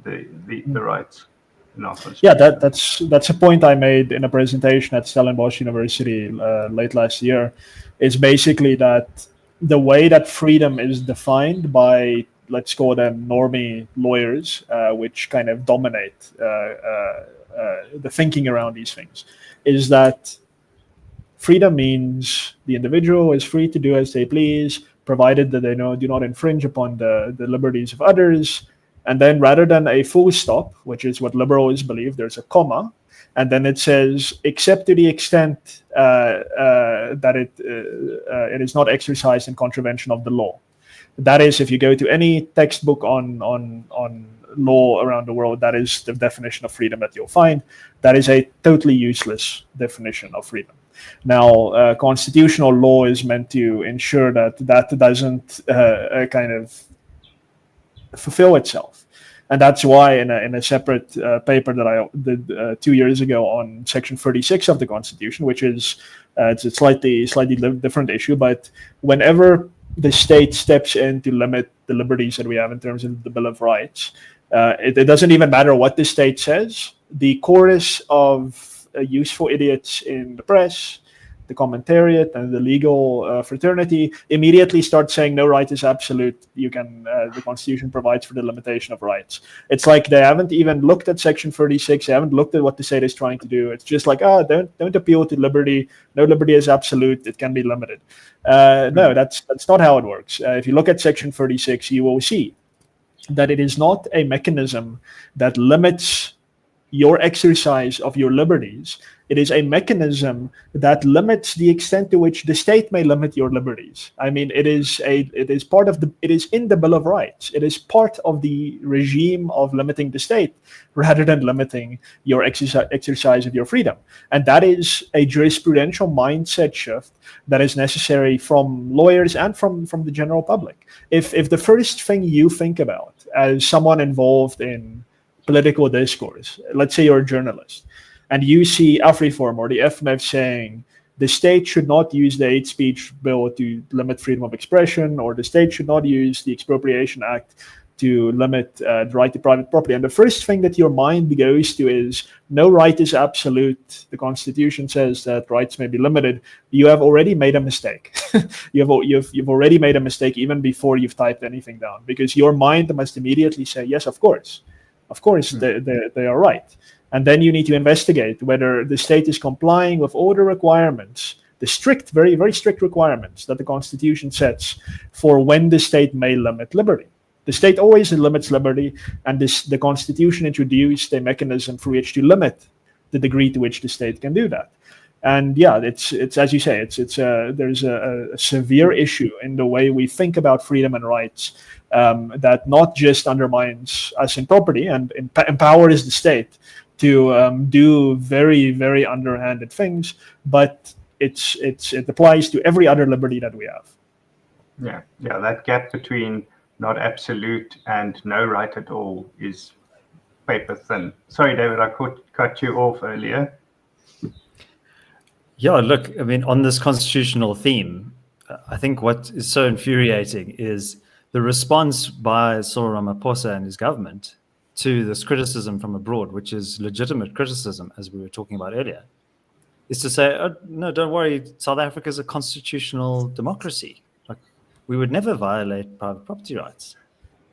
[SPEAKER 1] the rights in our constitution?
[SPEAKER 3] Yeah, that's a point I made in a presentation at Stellenbosch University late last year. Is basically that the way that freedom is defined by, let's call them normie lawyers, which kind of dominate the thinking around these things, is that Freedom means the individual is free to do as they please, provided that they do not infringe upon the liberties of others. And then rather than a full stop, which is what liberals believe, there's a comma, and then it says, except to the extent that it is not exercised in contravention of the law. That is, if you go to any textbook on law around the world, that is the definition of freedom that you'll find. That is a totally useless definition of freedom. Now, constitutional law is meant to ensure that doesn't kind of fulfill itself. And that's why in a separate paper that I did 2 years ago on Section 36 of the Constitution, which is it's a slightly different issue, but whenever the state steps in to limit the liberties that we have in terms of the Bill of Rights, it doesn't even matter what the state says. The chorus of useful idiots in the press, the commentariat, and the legal fraternity immediately start saying no right is absolute. The Constitution provides for the limitation of rights. It's like they haven't even looked at Section 36. They haven't looked at what the state is trying to do. It's just like, don't appeal to liberty. No liberty is absolute. It can be limited. No, that's not how it works. If you look at Section 36, you will see that it is not a mechanism that limits your exercise of your liberties. It is a mechanism that limits the extent to which the state may limit your liberties. I mean, it is in the Bill of Rights. It is part of the regime of limiting the state rather than limiting your exercise of your freedom. And that is a jurisprudential mindset shift that is necessary from lawyers and from the general public. If the first thing you think about as someone involved in political discourse, let's say you're a journalist, and you see AfriForum or the FMF saying the state should not use the hate speech bill to limit freedom of expression, or the state should not use the Expropriation Act to limit the right to private property. And the first thing that your mind goes to is, no right is absolute. The Constitution says that rights may be limited. You have already made a mistake. You've already made a mistake even before you've typed anything down, because your mind must immediately say, yes, of course. Of course, they are right. And then you need to investigate whether the state is complying with all the requirements, the strict, very, very strict requirements that the Constitution sets for when the state may limit liberty. The state always limits liberty, and the Constitution introduced a mechanism for which to limit the degree to which the state can do that. And yeah, it's as you say, there's a severe issue in the way we think about freedom and rights, that not just undermines us in property and empowers the state to do very, very underhanded things, but it applies to every other liberty that we have.
[SPEAKER 1] Yeah, that gap between not absolute and no right at all is paper thin. Sorry, David, I cut you off earlier.
[SPEAKER 2] Yeah, look, I mean, on this constitutional theme, I think what is so infuriating is the response by Cyril Ramaphosa and his government to this criticism from abroad, which is legitimate criticism, as we were talking about earlier, is to say, oh, no, don't worry, South Africa is a constitutional democracy. Like, we would never violate private property rights.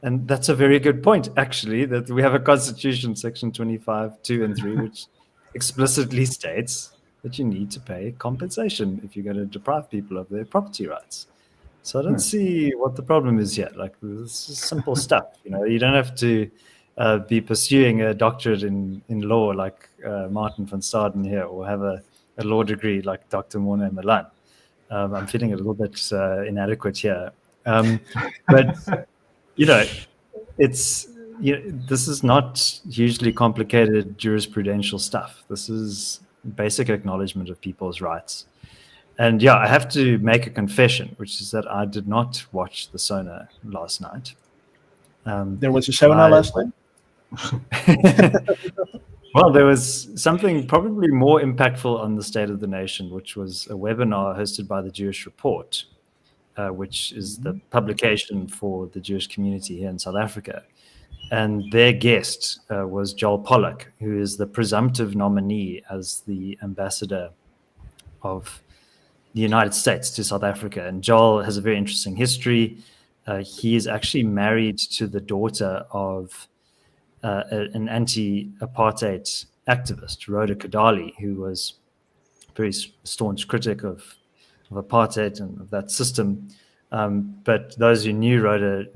[SPEAKER 2] And that's a very good point, actually, that we have a constitution, section 25, 2 and 3, which explicitly states that you need to pay compensation if you're going to deprive people of their property rights. So I don't see what the problem is yet. Like, this is simple stuff. You don't have to be pursuing a doctorate in law like Martin van Staden here, or have a law degree like Dr Morné Malan. I'm feeling a little bit inadequate here. But, this is not hugely complicated jurisprudential stuff. This is basic acknowledgement of people's rights. And yeah, I have to make a confession, which is that I did not watch the Sona last night.
[SPEAKER 3] There was a Sona last night?
[SPEAKER 2] Well, there was something probably more impactful on the State of the Nation, which was a webinar hosted by the Jewish Report, which is the publication for the Jewish community here in South Africa. And their guest was Joel Pollack, who is the presumptive nominee as the ambassador of the United States to South Africa. And Joel has a very interesting history. He is actually married to the daughter of an anti-apartheid activist, Rhoda Kodali, who was very staunch critic of apartheid and of that system. But those who knew Rhoda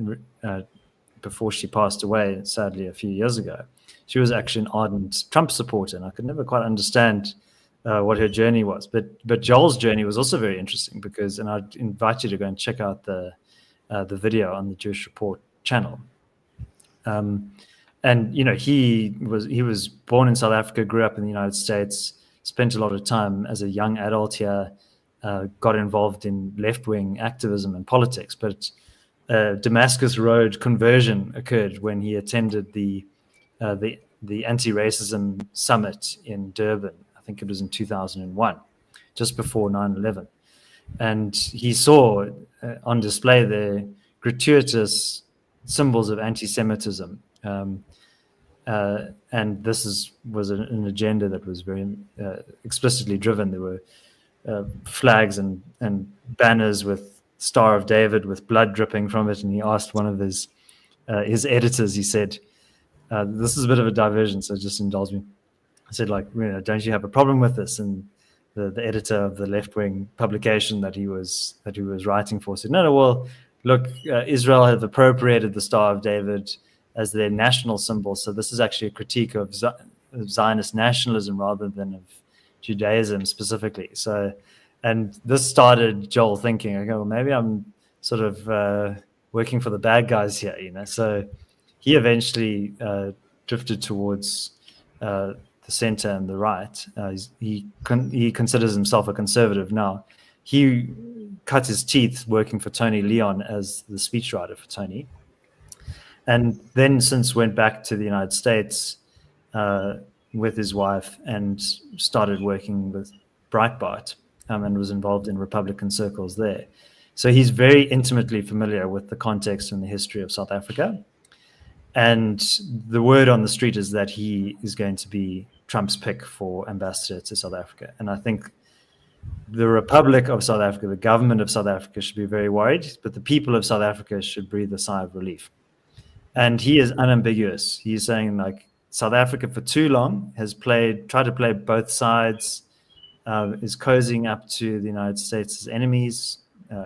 [SPEAKER 2] before she passed away, sadly, a few years ago, she was actually an ardent Trump supporter, and I could never quite understand what her journey was. But Joel's journey was also very interesting because, and I'd invite you to go and check out the video on the Jewish Report channel. And he was born in South Africa, grew up in the United States, spent a lot of time as a young adult here, got involved in left-wing activism and politics. But Damascus Road conversion occurred when he attended the anti-racism summit in Durban. I think it was in 2001, just before 9/11. And he saw on display the gratuitous symbols of anti-Semitism. And this was an agenda that was very explicitly driven. There were flags and banners with Star of David with blood dripping from it. And he asked one of his editors, he said, this is a bit of a diversion, so just indulge me. I said, don't you have a problem with this? And the editor of the left-wing publication that he was writing for said, no, well, look, Israel have appropriated the Star of David as their national symbol. So this is actually a critique of Zionist nationalism rather than of Judaism specifically. So, and this started Joel thinking, okay, well, maybe I'm sort of working for the bad guys here, So he eventually drifted towards the center and the right. He considers himself a conservative now. He cut his teeth working for Tony Leon as the speechwriter for Tony. And then since went back to the United States with his wife and started working with Breitbart and was involved in Republican circles there. So he's very intimately familiar with the context and the history of South Africa. And the word on the street is that he is going to be Trump's pick for ambassador to South Africa. And I think the Republic of South Africa, the government of South Africa should be very worried, but the people of South Africa should breathe a sigh of relief. And he is unambiguous. He's saying South Africa for too long has tried to play both sides, is cozying up to the United States as enemies,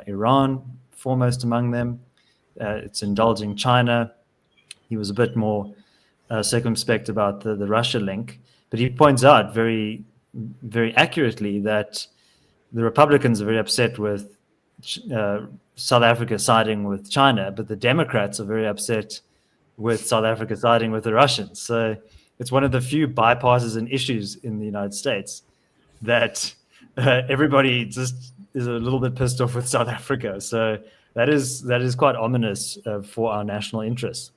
[SPEAKER 2] Iran foremost among them. It's indulging China. He was a bit more circumspect about the Russia link, but he points out very, very accurately that the Republicans are very upset with South Africa siding with China, but the Democrats are very upset with South Africa siding with the Russians. So it's one of the few bipartisan issues in the United States that everybody just is a little bit pissed off with South Africa. So that is quite ominous for our national interests.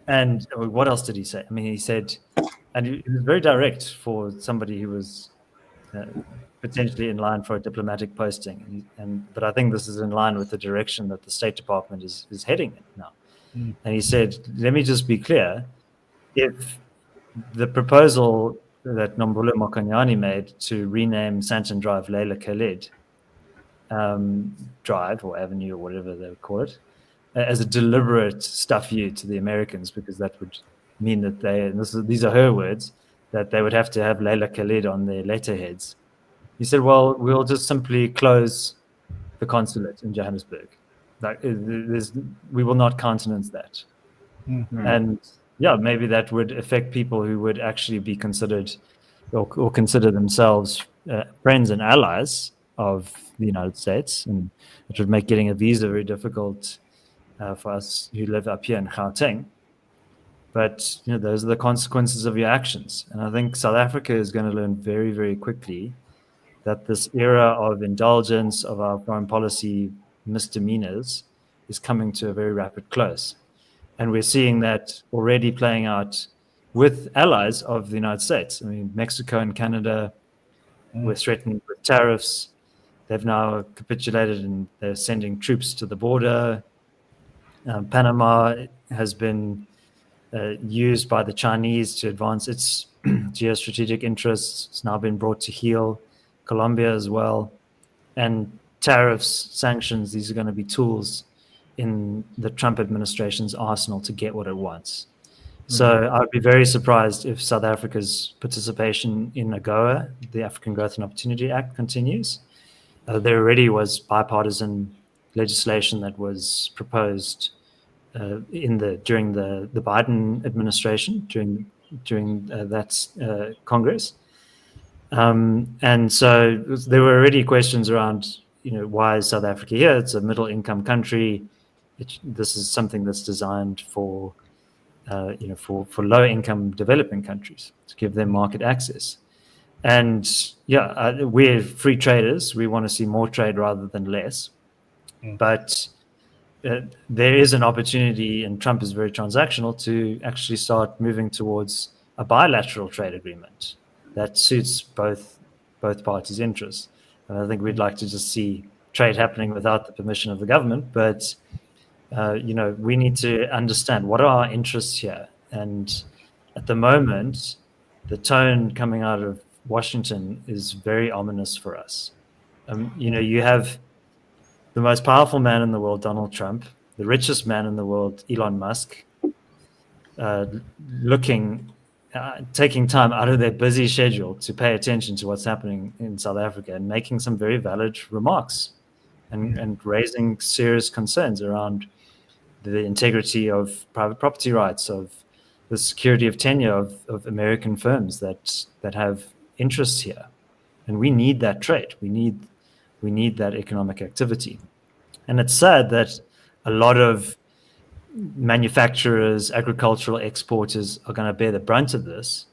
[SPEAKER 2] And what else did he say? I mean, he said, and he was very direct for somebody who was potentially in line for a diplomatic posting. But I think this is in line with the direction that the State Department is heading in now. And he said, let me just be clear, if the proposal that Nombolo Mokonyane made to rename Santon Drive Leila Khaled Drive or Avenue or whatever they would call it, as a deliberate stuff you to the Americans, because that would mean that these are her words, that they would have to have Leila Khaled on their letterheads. He said, well, we'll just simply close the consulate in Johannesburg. We will not countenance that. Mm-hmm. And yeah, maybe that would affect people who would actually be considered or consider themselves friends and allies of the United States. And it would make getting a visa very difficult for us who live up here in Gauteng. But those are the consequences of your actions. And I think South Africa is going to learn very, very quickly that this era of indulgence of our foreign policy misdemeanors is coming to a very rapid close. And we're seeing that already playing out with allies of the United States. I mean, Mexico and Canada were threatened with tariffs. They've now capitulated and they're sending troops to the border. Panama has been used by the Chinese to advance its geostrategic interests. It's now been brought to heel. Colombia as well. And tariffs, sanctions, these are going to be tools in the Trump administration's arsenal to get what it wants. So I would be very surprised if South Africa's participation in AGOA, the African Growth and Opportunity Act, continues. There already was bipartisan legislation that was proposed during the Biden administration, during that Congress. And so there were already questions around, why is South Africa here? It's a middle-income country. This is something that's designed for low-income developing countries to give them market access. And we're free traders. We want to see more trade rather than less. But there is an opportunity, and Trump is very transactional, to actually start moving towards a bilateral trade agreement that suits both parties' interests. And I think we'd like to just see trade happening without the permission of the government, but we need to understand what are our interests here. And at the moment, the tone coming out of Washington is very ominous for us. You have the most powerful man in the world, Donald Trump, the richest man in the world, Elon Musk, taking time out of their busy schedule to pay attention to what's happening in South Africa and making some very valid remarks and raising serious concerns around the integrity of private property rights, of the security of tenure of American firms that have interests here. And we need that trade. We need that economic activity. And it's sad that a lot of manufacturers, agricultural exporters are going to bear the brunt of this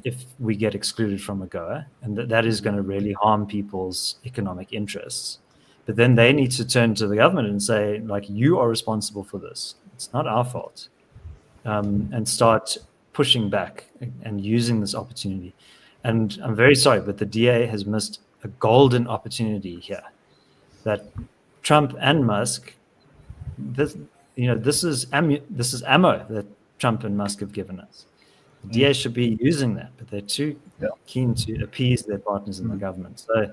[SPEAKER 2] if we get excluded from AGOA, and that is going to really harm people's economic interests. But then they need to turn to the government and say, you are responsible for this. It's not our fault. And start pushing back and using this opportunity. And I'm very sorry, but the DA has missed a golden opportunity here. That Trump and Musk, this is ammo that Trump and Musk have given us. The DA should be using that, but they're too keen to appease their partners in the government. So,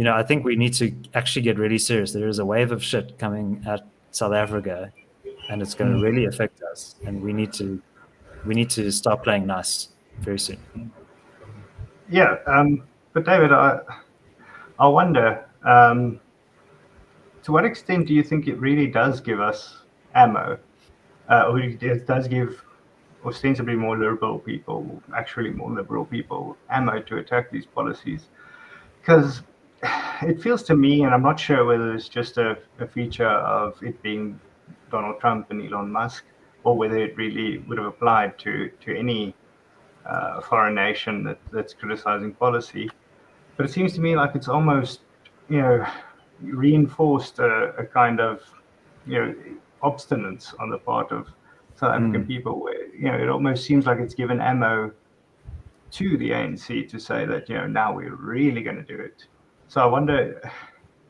[SPEAKER 2] I think we need to actually get really serious. There is a wave of shit coming at South Africa, and it's going to really affect us. And we need to start playing nice very soon.
[SPEAKER 1] Yeah, but David, I wonder, to what extent do you think it really does give us ammo, or it does give ostensibly more liberal people, ammo to attack these policies? Because it feels to me, and I'm not sure whether it's just a feature of it being Donald Trump and Elon Musk, or whether it really would have applied to any foreign nation that's criticizing policy. But it seems to me like it's almost, reinforced a kind of, obstinance on the part of South African people, where, it almost seems like it's given ammo to the ANC to say that, now we're really going to do it. So I wonder,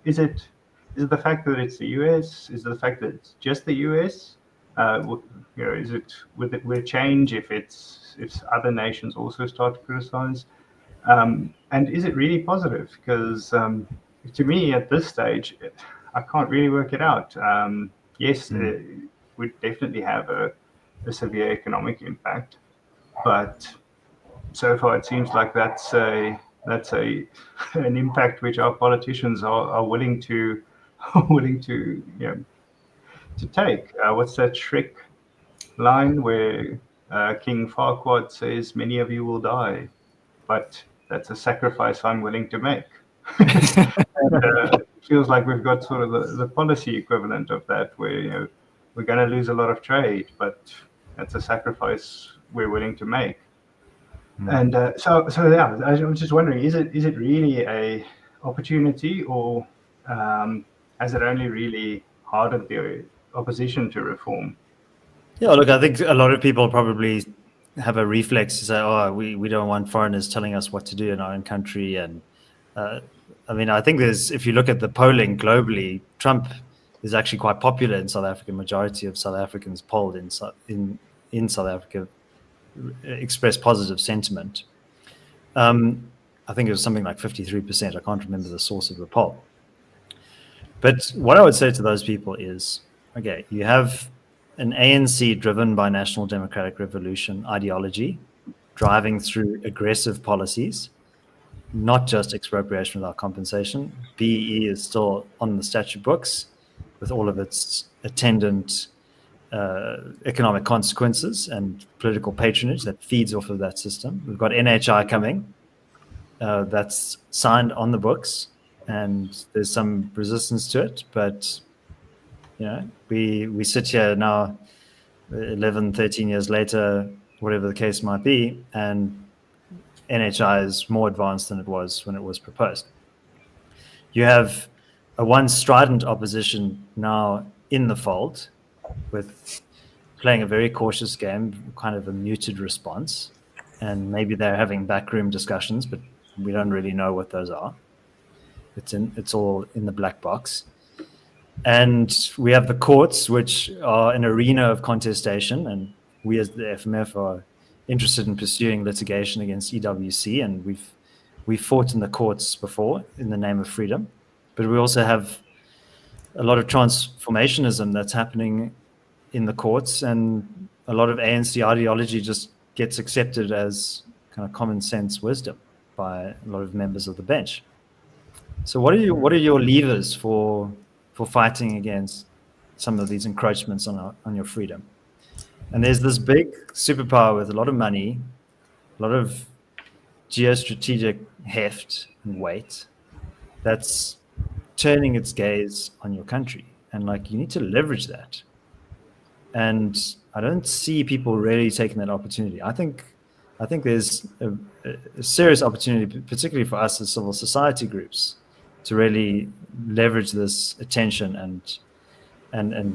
[SPEAKER 1] is it the fact that it's the US? Is it the fact that it's just the US? Is it will it change if other nations also start to criticize? And is it really positive? Because to me, at this stage, I can't really work it out. Yes, it would definitely have a severe economic impact, but so far it seems like that's an impact which our politicians are willing to to take. What's that Shrek line where King Farquaad says, "Many of you will die, but that's a sacrifice I'm willing to make." It feels like we've got sort of the policy equivalent of that, where we're going to lose a lot of trade, but that's a sacrifice we're willing to make. And so yeah, I'm just wondering, is it really a opportunity, or has it only really hardened the opposition to reform?
[SPEAKER 2] Yeah, look, I think a lot of people probably have a reflex to say, "Oh, we don't want foreigners telling us what to do in our own country." And I think if you look at the polling globally, Trump is actually quite popular in South Africa. Majority of South Africans polled in South Africa express positive sentiment. I think it was something like 53%. I can't remember the source of the poll. But what I would say to those people is, okay, you have an ANC driven by National Democratic Revolution ideology, driving through aggressive policies, not just expropriation without compensation. BEE is still on the statute books with all of its attendant economic consequences and political patronage that feeds off of that system. We've got NHI coming, that's signed on the books, and there's some resistance to it, but we sit here now 11, 13 years later, whatever the case might be, and NHI is more advanced than it was when it was proposed. You have a once strident opposition now in the fold, with playing a very cautious game, kind of a muted response, and maybe they're having backroom discussions, but we don't really know what those are. It's all in the black box. And we have the courts, which are an arena of contestation, and we as the FMF are interested in pursuing litigation against EWC, and we've fought in the courts before in the name of freedom. But we also have a lot of transformationism that's happening in the courts, and a lot of ANC ideology just gets accepted as kind of common sense wisdom by a lot of members of the bench. So what are your levers for fighting against some of these encroachments on your freedom? And there's this big superpower with a lot of money, a lot of geostrategic heft and weight that's turning its gaze on your country, and you need to leverage that. And I don't see people really taking that opportunity. I think there's a serious opportunity, particularly for us as civil society groups, to really leverage this attention and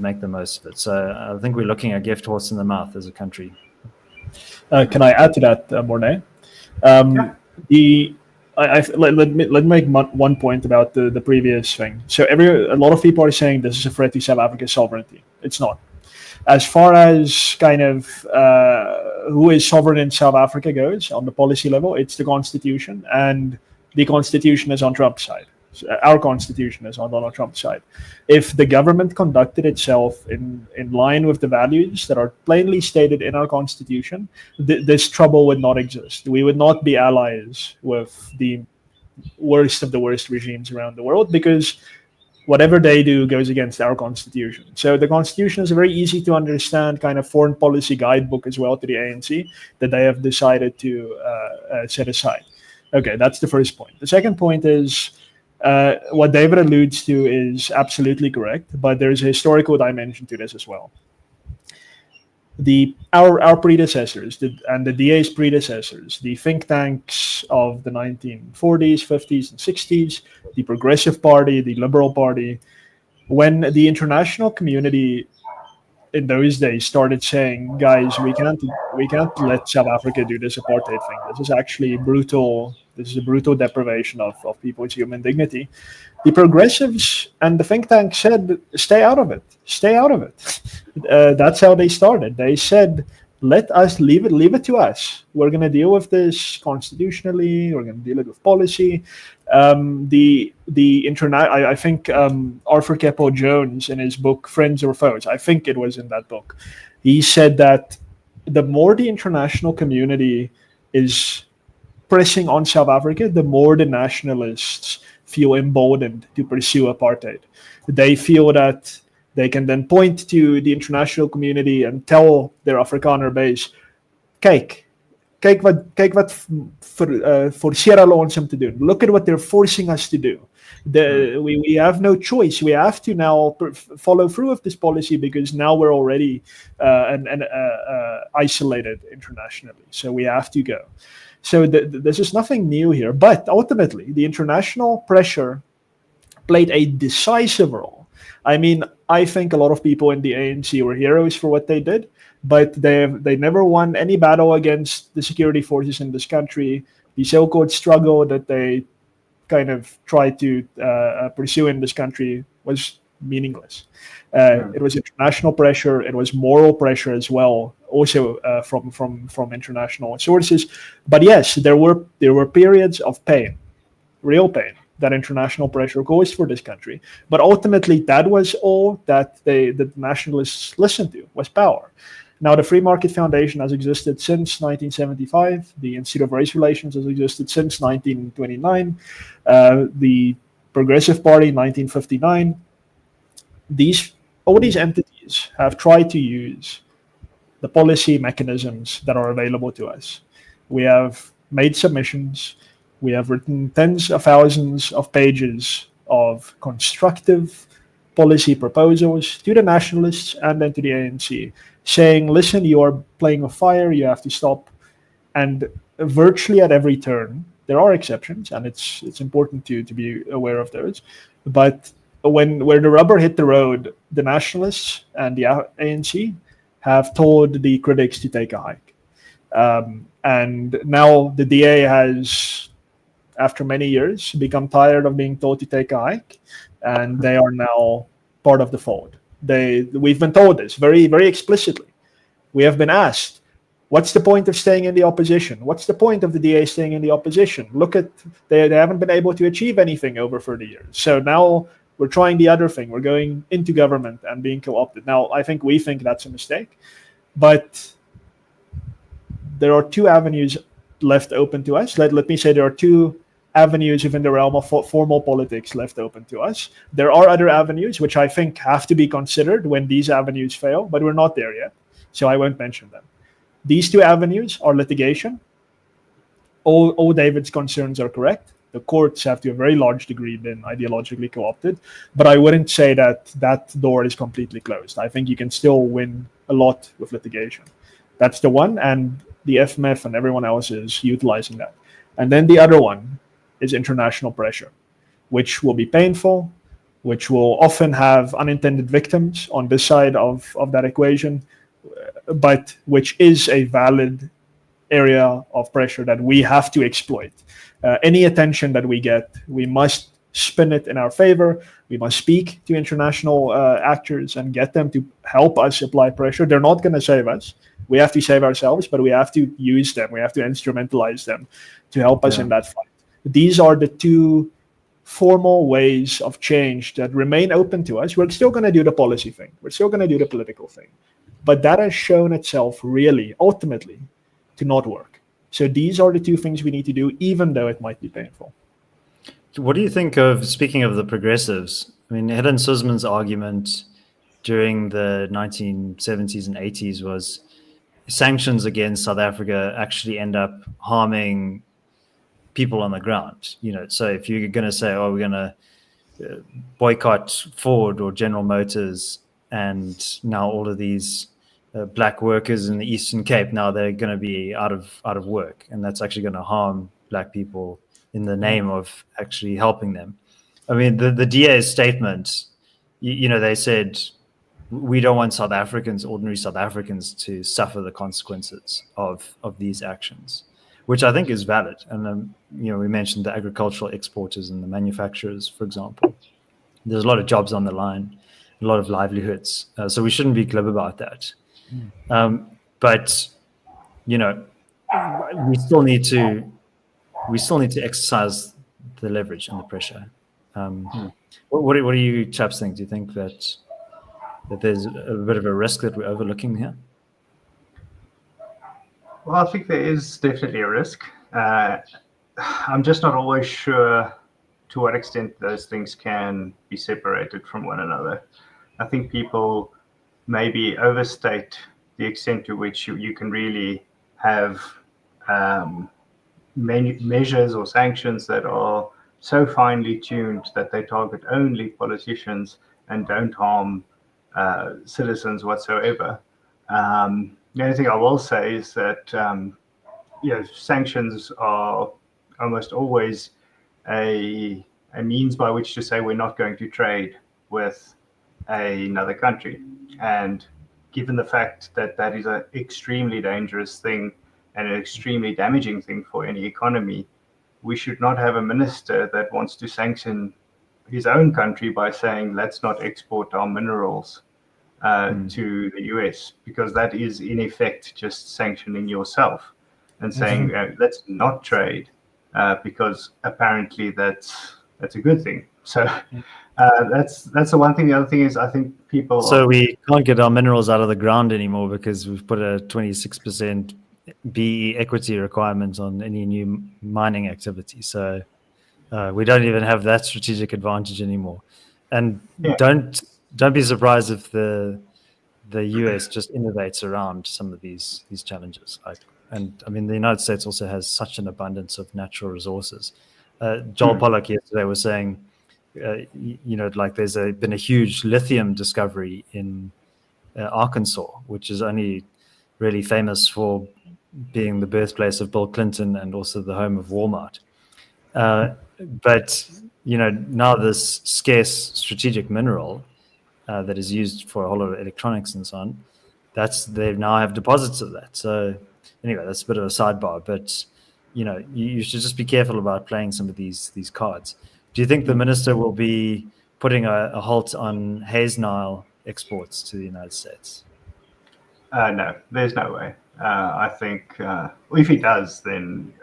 [SPEAKER 2] make the most of it. So I think we're looking a gift horse in the mouth as a country.
[SPEAKER 3] Can I add to that, Morné? Let me make one point about the previous thing. So a lot of people are saying this is a threat to South Africa's sovereignty. It's not. As far as kind of who is sovereign in South Africa goes on the policy level, it's the Constitution, and the Constitution is on Trump's side. Our Constitution is on Donald Trump's side. If the government conducted itself in line with the values that are plainly stated in our Constitution, this trouble would not exist. We would not be allies with the worst of the worst regimes around the world, because whatever they do goes against our Constitution. So the Constitution is a very easy to understand kind of foreign policy guidebook as well to the ANC that they have decided to set aside. Okay, that's the first point. The second point is, what David alludes to is absolutely correct, but there's a historical dimension to this as well. Our predecessors and the DA's predecessors, the think tanks of the 1940s, 50s, and 60s, the Progressive Party, the Liberal Party, when the international community in those days started saying, guys, we can't let South Africa do this apartheid thing. This is actually brutal. This is a brutal deprivation of people's human dignity. The progressives and the think tank said, stay out of it. Stay out of it. That's how they started. They said, let us leave it to us. We're going to deal with this constitutionally. We're going to deal it with policy. I think Arthur Keppel Jones, in his book Friends or Foes, I think it was in that book, he said that the more the international community is pressing on South Africa, the more the nationalists feel emboldened to pursue apartheid. They feel that they can then point to the international community and tell their Afrikaner base, kyk wat forceer hulle ons om te doen. Look at what they're forcing us to do. We have no choice. We have to now follow through with this policy, because now we're already isolated internationally. So we have to go. So this is nothing new here. But ultimately, the international pressure played a decisive role. I mean, I think a lot of people in the ANC were heroes for what they did, but they never won any battle against the security forces in this country. The so-called struggle that they kind of tried to pursue in this country was meaningless. It was international pressure. It was moral pressure as well, also from international sources. But yes, there were periods of pain, real pain. that international pressure caused for this country. But ultimately, that was all that the nationalists listened to, was power. Now, the Free Market Foundation has existed since 1975. The Institute of Race Relations has existed since 1929. The Progressive Party, 1959. All these entities have tried to use the policy mechanisms that are available to us. We have made submissions. We have written tens of thousands of pages of constructive policy proposals to the nationalists and then to the ANC, saying, listen, you are playing with fire, you have to stop. And virtually at every turn, there are exceptions, and it's important to be aware of those. But where the rubber hit the road, the nationalists and the ANC have told the critics to take a hike. And now the DA has, after many years, become tired of being told to take a hike, and they are now part of the fold. We've been told this very, very explicitly. We have been asked, what's the point of staying in the opposition? What's the point of the DA staying in the opposition? Look at, they haven't been able to achieve anything over 30 years. So now we're trying the other thing. We're going into government and being co-opted. Now, we think that's a mistake, but there are two avenues left open to us. Let me say there are two avenues within the realm of formal politics left open to us. There are other avenues which I think have to be considered when these avenues fail, but we're not there yet, so I won't mention them. These two avenues are litigation. All David's concerns are correct. The courts have to a very large degree been ideologically co-opted, but I wouldn't say that door is completely closed. I think you can still win a lot with litigation. That's the one, and the FMF and everyone else is utilizing that. And then the other one is international pressure, which will be painful, which will often have unintended victims on this side of that equation, but which is a valid area of pressure that we have to exploit. Any attention that we get, we must spin it in our favor. We must speak to international actors and get them to help us apply pressure. They're not going to save us. We have to save ourselves, but we have to use them. We have to instrumentalize them to help us in that fight. These are the two formal ways of change that remain open to us. We're still going to do the policy thing. We're still going to do the political thing. But that has shown itself really, ultimately, to not work. So these are the two things we need to do, even though it might be painful.
[SPEAKER 2] What do you think of, speaking of the progressives, I mean, Helen Suzman's argument during the 1970s and 80s was sanctions against South Africa actually end up harming people on the ground. So if you're going to say, oh, we're going to boycott Ford or General Motors, and now all of these black workers in the Eastern Cape, now they're going to be out of work, and that's actually going to harm black people in the name of actually helping them. I mean, the DA's statement, they said, we don't want ordinary South Africans to suffer the consequences of these actions, which I think is valid. And, we mentioned the agricultural exporters and the manufacturers, for example. There's a lot of jobs on the line, a lot of livelihoods. So we shouldn't be glib about that. But, we still need to exercise the leverage and the pressure. What do you chaps think? Do you think that there's a bit of a risk that we're overlooking here?
[SPEAKER 1] Well, I think there is definitely a risk. I'm just not always sure to what extent those things can be separated from one another. I think people maybe overstate the extent to which you can really have measures or sanctions that are so finely tuned that they target only politicians and don't harm citizens whatsoever. The only thing I will say is that sanctions are almost always a means by which to say we're not going to trade with another country. And given the fact that that is an extremely dangerous thing and an extremely damaging thing for any economy, we should not have a minister that wants to sanction his own country by saying, let's not export our minerals to the US, because that is in effect just sanctioning yourself and saying, let's not trade, because apparently that's that's a good thing. So that's the one thing. The other thing is, I think people.
[SPEAKER 2] So we can't get our minerals out of the ground anymore because we've put a 26% BE equity requirement on any new mining activity. So we don't even have that strategic advantage anymore. And don't be surprised if the US just innovates around some of these challenges. And I mean, the United States also has such an abundance of natural resources. Joel Pollack yesterday was saying, like there's been a huge lithium discovery in Arkansas, which is only really famous for being the birthplace of Bill Clinton and also the home of Walmart. But now this scarce strategic mineral that is used for a whole lot of electronics and so on, they now have deposits of that. So anyway, that's a bit of a sidebar, but you should just be careful about playing some of these cards. Do you think the minister will be putting a halt on Hayes Nile exports to the United States?
[SPEAKER 1] No, there's no way. I think if he does, then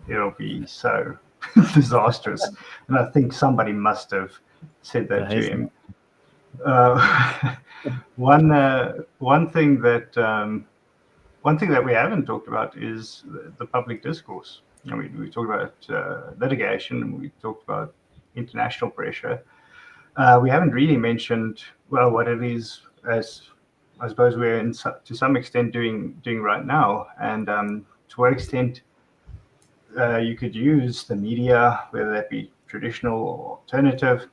[SPEAKER 1] it'll be so disastrous. And I think somebody must have said that to him. One thing that we haven't talked about is the public discourse. We talked about litigation, and we talked about international pressure. We haven't really mentioned what it is, as I suppose we're to some extent doing right now, and to what extent you could use the media, whether that be traditional or alternative,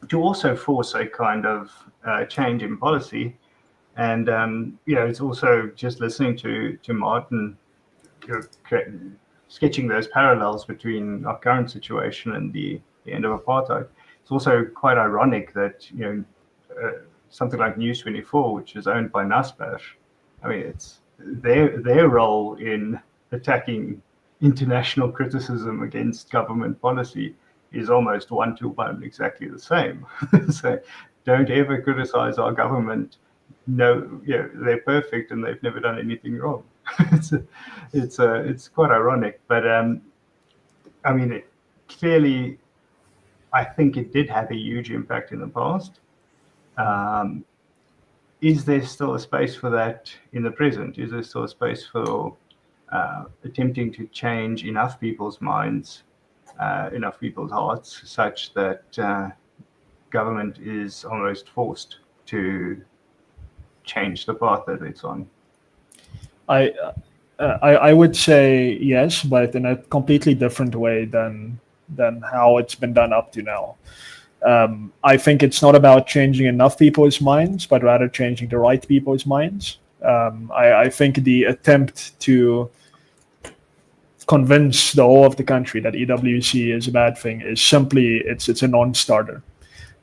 [SPEAKER 1] to also force a kind of change in policy. And it's also just listening to Martin sketching those parallels between our current situation and the end of apartheid. It's also quite ironic that something like News 24, which is owned by Naspers, I mean, it's their role in attacking international criticism against government policy is almost one-to-one exactly the same. So don't ever criticize our government. No, they're perfect and they've never done anything wrong. It's quite ironic, but I mean, clearly, I think it did have a huge impact in the past. Is there still a space for that in the present? Is there still a space for attempting to change enough people's minds, enough people's hearts, such that government is almost forced to change the path that it's on?
[SPEAKER 3] I would say yes, but in a completely different way than how it's been done up to now. I think it's not about changing enough people's minds, but rather changing the right people's minds. I think the attempt to convince the whole of the country that EWC is a bad thing is simply, it's a non-starter.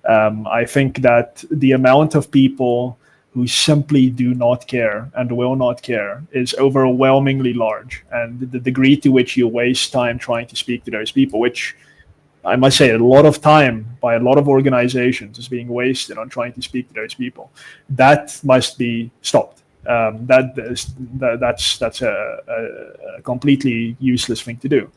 [SPEAKER 3] I think that the amount of people who simply do not care and will not care is overwhelmingly large. And the degree to which you waste time trying to speak to those people, which I must say a lot of time by a lot of organizations is being wasted on trying to speak to those people, that must be stopped. That's a completely useless thing to do.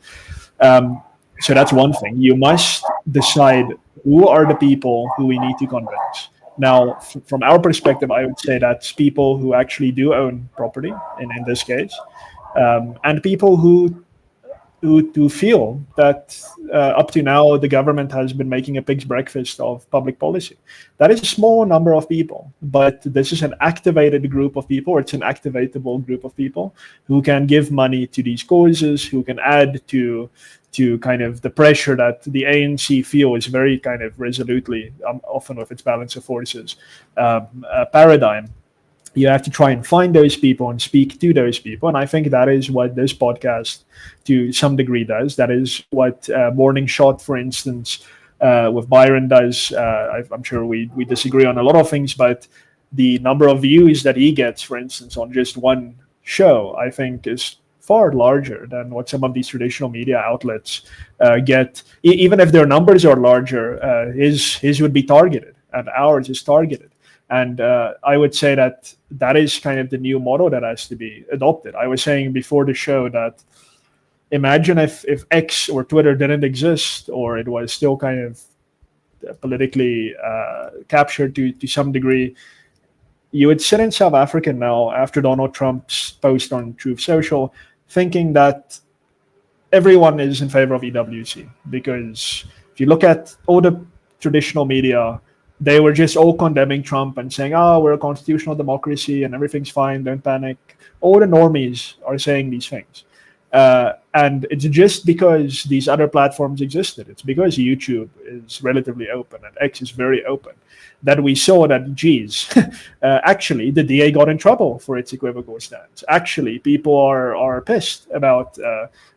[SPEAKER 3] So that's one thing. You must decide who are the people who we need to convince. Now, from our perspective, I would say that's people who actually do own property, in this case, and people who feel that up to now the government has been making a pig's breakfast of public policy. That is a small number of people, but this is an activated group of people, or it's an activatable group of people who can give money to these causes, who can add to kind of the pressure that the ANC feel is very kind of resolutely, often with its balance of forces paradigm. You have to try and find those people and speak to those people. And I think that is what this podcast to some degree does. That is what Morning Shot, for instance, with Byron does. I'm sure we disagree on a lot of things, but the number of views that he gets, for instance, on just one show, I think is far larger than what some of these traditional media outlets get. Even if their numbers are larger, his would be targeted and ours is targeted. And I would say that is kind of the new model that has to be adopted. I was saying before the show that imagine if X or Twitter didn't exist, or it was still kind of politically captured to some degree. You would sit in South Africa now after Donald Trump's post on Truth Social, thinking that everyone is in favor of EWC, because if you look at all the traditional media, they were just all condemning Trump and saying, "Oh, we're a constitutional democracy and everything's fine, don't panic." All the normies are saying these things. And it's just because these other platforms existed. It's because YouTube is relatively open and X is very open that we saw that, geez, actually the DA got in trouble for its equivocal stance. Actually, people are pissed about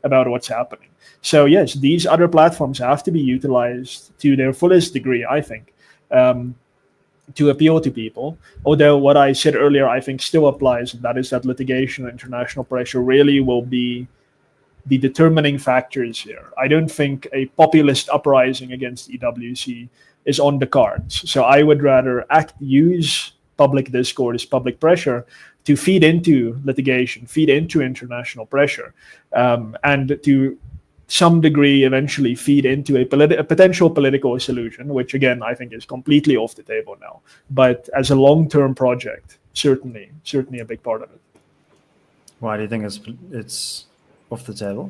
[SPEAKER 3] what's happening. So yes, these other platforms have to be utilized to their fullest degree, I think, to appeal to people. Although what I said earlier, I think still applies, and that is that litigation and international pressure really will be the determining factors here. I don't think a populist uprising against EWC is on the cards. So I would rather use public discourse, public pressure to feed into litigation, feed into international pressure, and to some degree eventually feed into a potential political solution, which again I think is completely off the table now. But as a long-term project, certainly a big part of it.
[SPEAKER 2] Why do you think it's off the table?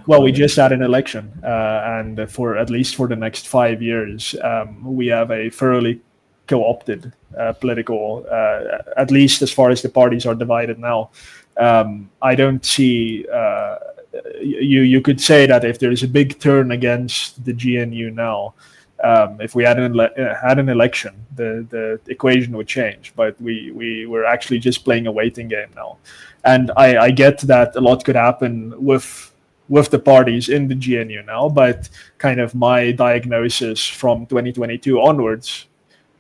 [SPEAKER 3] Well, we just had an election, and for at least for the next 5 years, we have a thoroughly co-opted political, at least as far as the parties are divided now. I don't see. You could say that if there is a big turn against the GNU now, if we had an election, the equation would change. But we were actually just playing a waiting game now, and I get that a lot could happen with the parties in the GNU now. But kind of my diagnosis from 2022 onwards,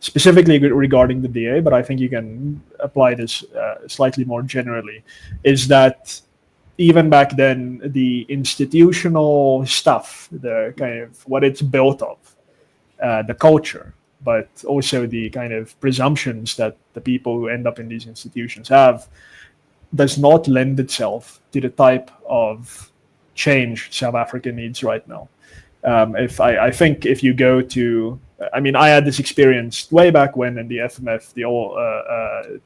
[SPEAKER 3] specifically regarding the DA, but I think you can apply this slightly more generally, is that even back then, the institutional stuff, the kind of what it's built of, the culture, but also the kind of presumptions that the people who end up in these institutions have, does not lend itself to the type of change South Africa needs right now. I think if you go to, I mean, I had this experience way back when in the FMF, the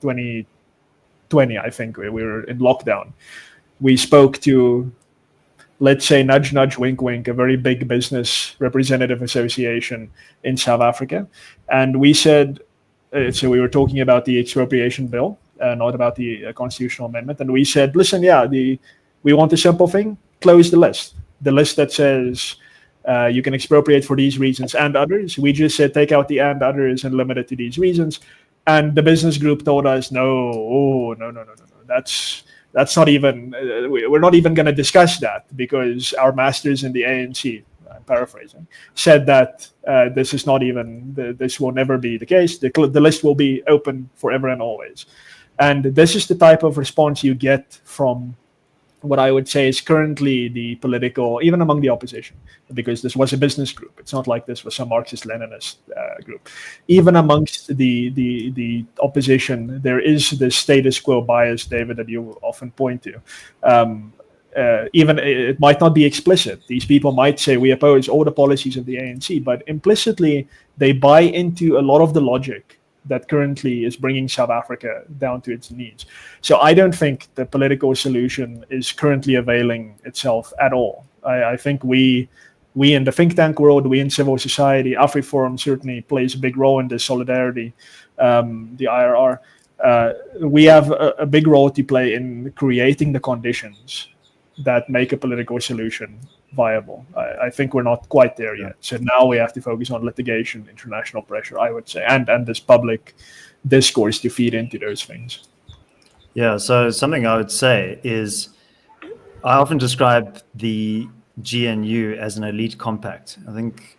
[SPEAKER 3] 2020, I think we were in lockdown. We spoke to, let's say, nudge, nudge, wink, wink, a very big business representative association in South Africa. And we said, so we were talking about the expropriation bill, not about the constitutional amendment. And we said, listen, we want a simple thing, close the list. The list that says you can expropriate for these reasons and others. We just said, take out the and others and limit it to these reasons. And the business group told us, no, that's not even, we're not even going to discuss that, because our masters in the ANC, I'm paraphrasing, said that this is not even, this will never be the case. The list will be open forever and always. And this is the type of response you get from what I would say is currently the political, even among the opposition, because this was a business group. It's not like this was some Marxist-Leninist group. Even amongst the opposition, there is this status quo bias, David, that you often point to. Even it might not be explicit. These people might say we oppose all the policies of the ANC, but implicitly they buy into a lot of the logic that currently is bringing South Africa down to its knees. So I don't think the political solution is currently availing itself at all. I think we in the think tank world, we in civil society, AfriForum certainly plays a big role in this solidarity, the IRR. We have a big role to play in creating the conditions that make a political solution viable. I think we're not quite there yet. So now we have to focus on litigation, international pressure, I would say, and this public discourse to feed into those things.
[SPEAKER 2] Yeah, so something I would say is I often describe the GNU as an elite compact. I think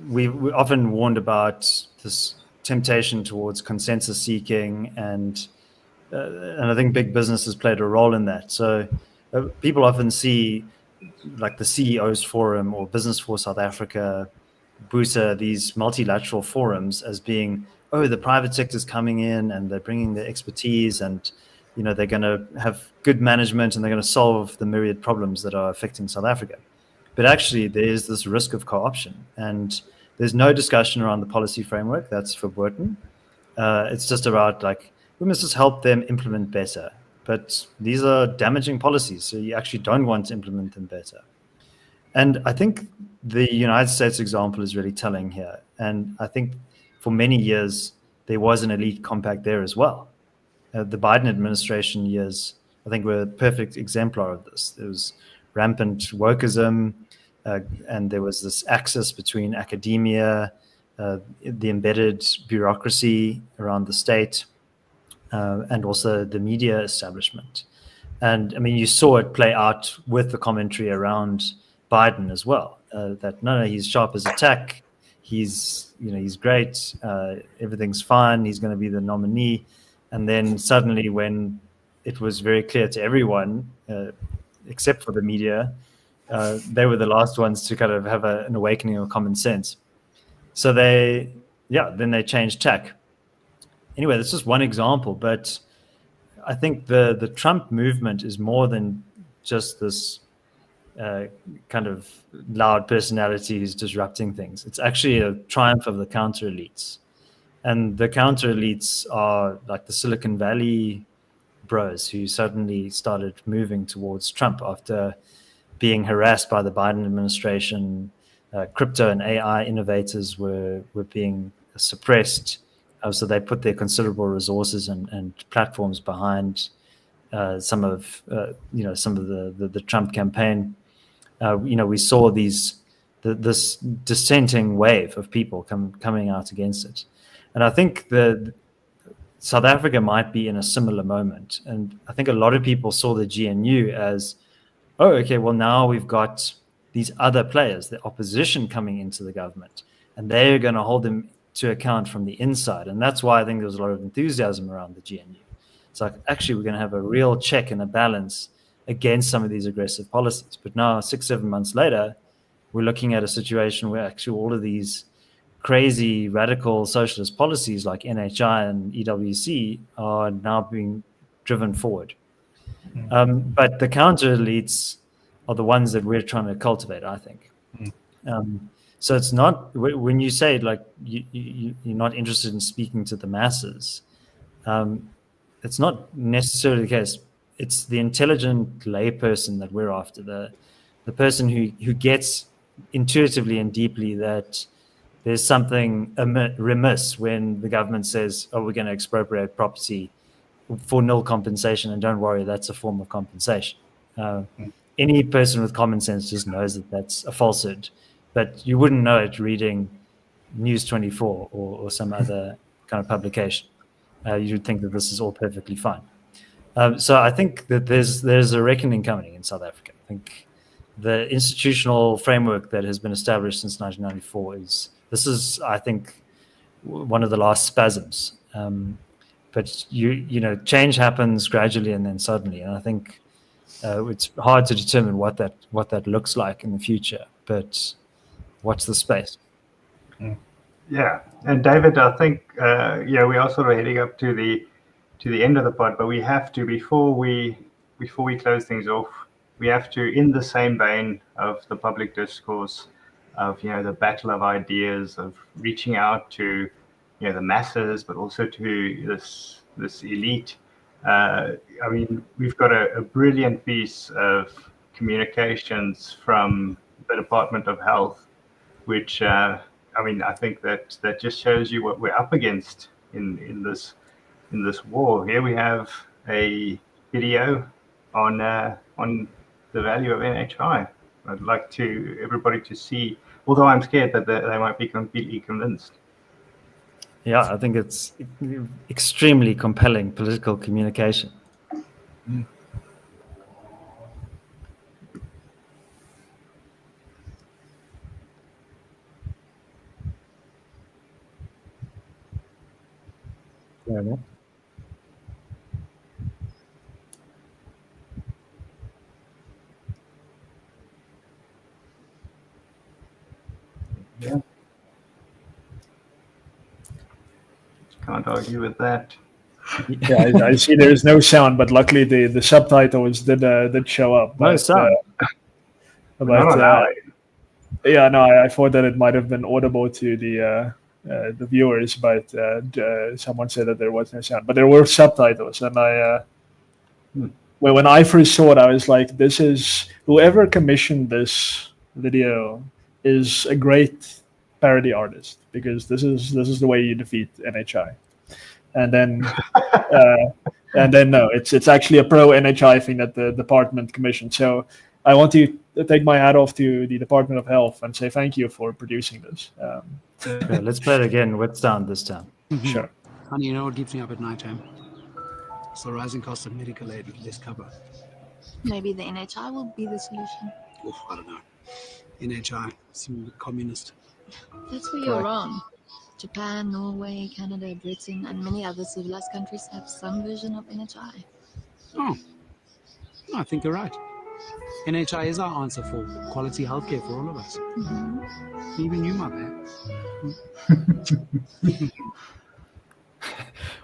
[SPEAKER 2] we often warned about this temptation towards consensus seeking, and I think big business has played a role in that. So people often see like the CEO's Forum or Business for South Africa, BUSA, these multilateral forums as being, oh, the private sector's coming in and they're bringing their expertise and they're going to have good management and they're going to solve the myriad problems that are affecting South Africa. But actually, there is this risk of co-option, and there's no discussion around the policy framework. That's verboten. It's just about we must just help them implement better. But these are damaging policies, so you actually don't want to implement them better. And I think the United States example is really telling here. And I think for many years, there was an elite compact there as well. The Biden administration years, I think, were a perfect exemplar of this. There was rampant wokeism, and there was this axis between academia, the embedded bureaucracy around the state, and also the media establishment. And I mean, you saw it play out with the commentary around Biden as well, that no, he's sharp as a tack. He's great. Everything's fine. He's going to be the nominee. And then suddenly, when it was very clear to everyone, except for the media, they were the last ones to kind of have an awakening of common sense. So then they changed tack. Anyway, this is one example, but I think the Trump movement is more than just this kind of loud personality who's disrupting things. It's actually a triumph of the counter elites. And the counter elites are like the Silicon Valley bros who suddenly started moving towards Trump after being harassed by the Biden administration. Crypto and AI innovators were being suppressed. So they put their considerable resources and platforms behind some of the Trump campaign. We saw this dissenting wave of people coming out against it. And I think South Africa might be in a similar moment. And I think a lot of people saw the GNU as, oh, okay, well, now we've got these other players, the opposition coming into the government, and they're going to hold them to account from the inside. And that's why I think there was a lot of enthusiasm around the GNU. It's like, actually, we're going to have a real check and a balance against some of these aggressive policies. But now, 6-7 months later, we're looking at a situation where actually all of these crazy radical socialist policies like NHI and EWC are now being driven forward. But the counter elites are the ones that we're trying to cultivate, I think. So it's not, when you say you're not interested in speaking to the masses, it's not necessarily the case. It's the intelligent layperson that we're after, the person who gets intuitively and deeply that there's something remiss when the government says, oh, we're going to expropriate property for nil compensation, and don't worry, that's a form of compensation. Any person with common sense just knows that that's a falsehood, but you wouldn't know it reading News 24 or some other kind of publication. You'd think that this is all perfectly fine. So I think that there's a reckoning coming in South Africa. I think the institutional framework that has been established since 1994 is, I think, one of the last spasms. But change happens gradually and then suddenly, and I think it's hard to determine what that looks like in the future. But watch the space.
[SPEAKER 1] Yeah, and David, I think we are sort of heading up to the end of the pod, but we have to, before we close things off, we have to, in the same vein of the public discourse, of the battle of ideas, of reaching out to the masses, but also to this elite. We've got a brilliant piece of communications from the Department of Health, which I think that just shows you what we're up against in this war. Here we have a video on the value of NHI. I'd like everybody to see, although I'm scared that they might be completely convinced.
[SPEAKER 2] Yeah, I think it's extremely compelling political communication. Fair enough.
[SPEAKER 1] Yeah. Can't argue with that.
[SPEAKER 3] Yeah, I see there is no sound, but luckily the subtitles did show up.
[SPEAKER 2] No sound.
[SPEAKER 1] Not on our end.
[SPEAKER 3] Yeah, no, I thought that it might have been audible to the viewers, but someone said that there was no sound, but there were subtitles, and when I first saw it, I was like, "This is whoever commissioned this video is a great parody artist, because this is the way you defeat NHI." And then no, it's actually a pro NHI thing that the department commissioned. So I want to take my hat off to the Department of Health and say thank you for producing this.
[SPEAKER 2] Okay, let's play it again with sound this time.
[SPEAKER 3] Sure.
[SPEAKER 4] Honey, you know what keeps me up at night time? It's the rising cost of medical aid with less cover.
[SPEAKER 5] Maybe the NHI will be the solution.
[SPEAKER 4] Oof, I don't know. NHI, some communist.
[SPEAKER 5] That's where you're wrong. Japan, Norway, Canada, Britain, and many other civilized countries have some version of NHI.
[SPEAKER 4] Oh, no, I think you're right. NHI is our answer for quality healthcare for all of us.
[SPEAKER 5] Mm-hmm.
[SPEAKER 4] Even you, my man.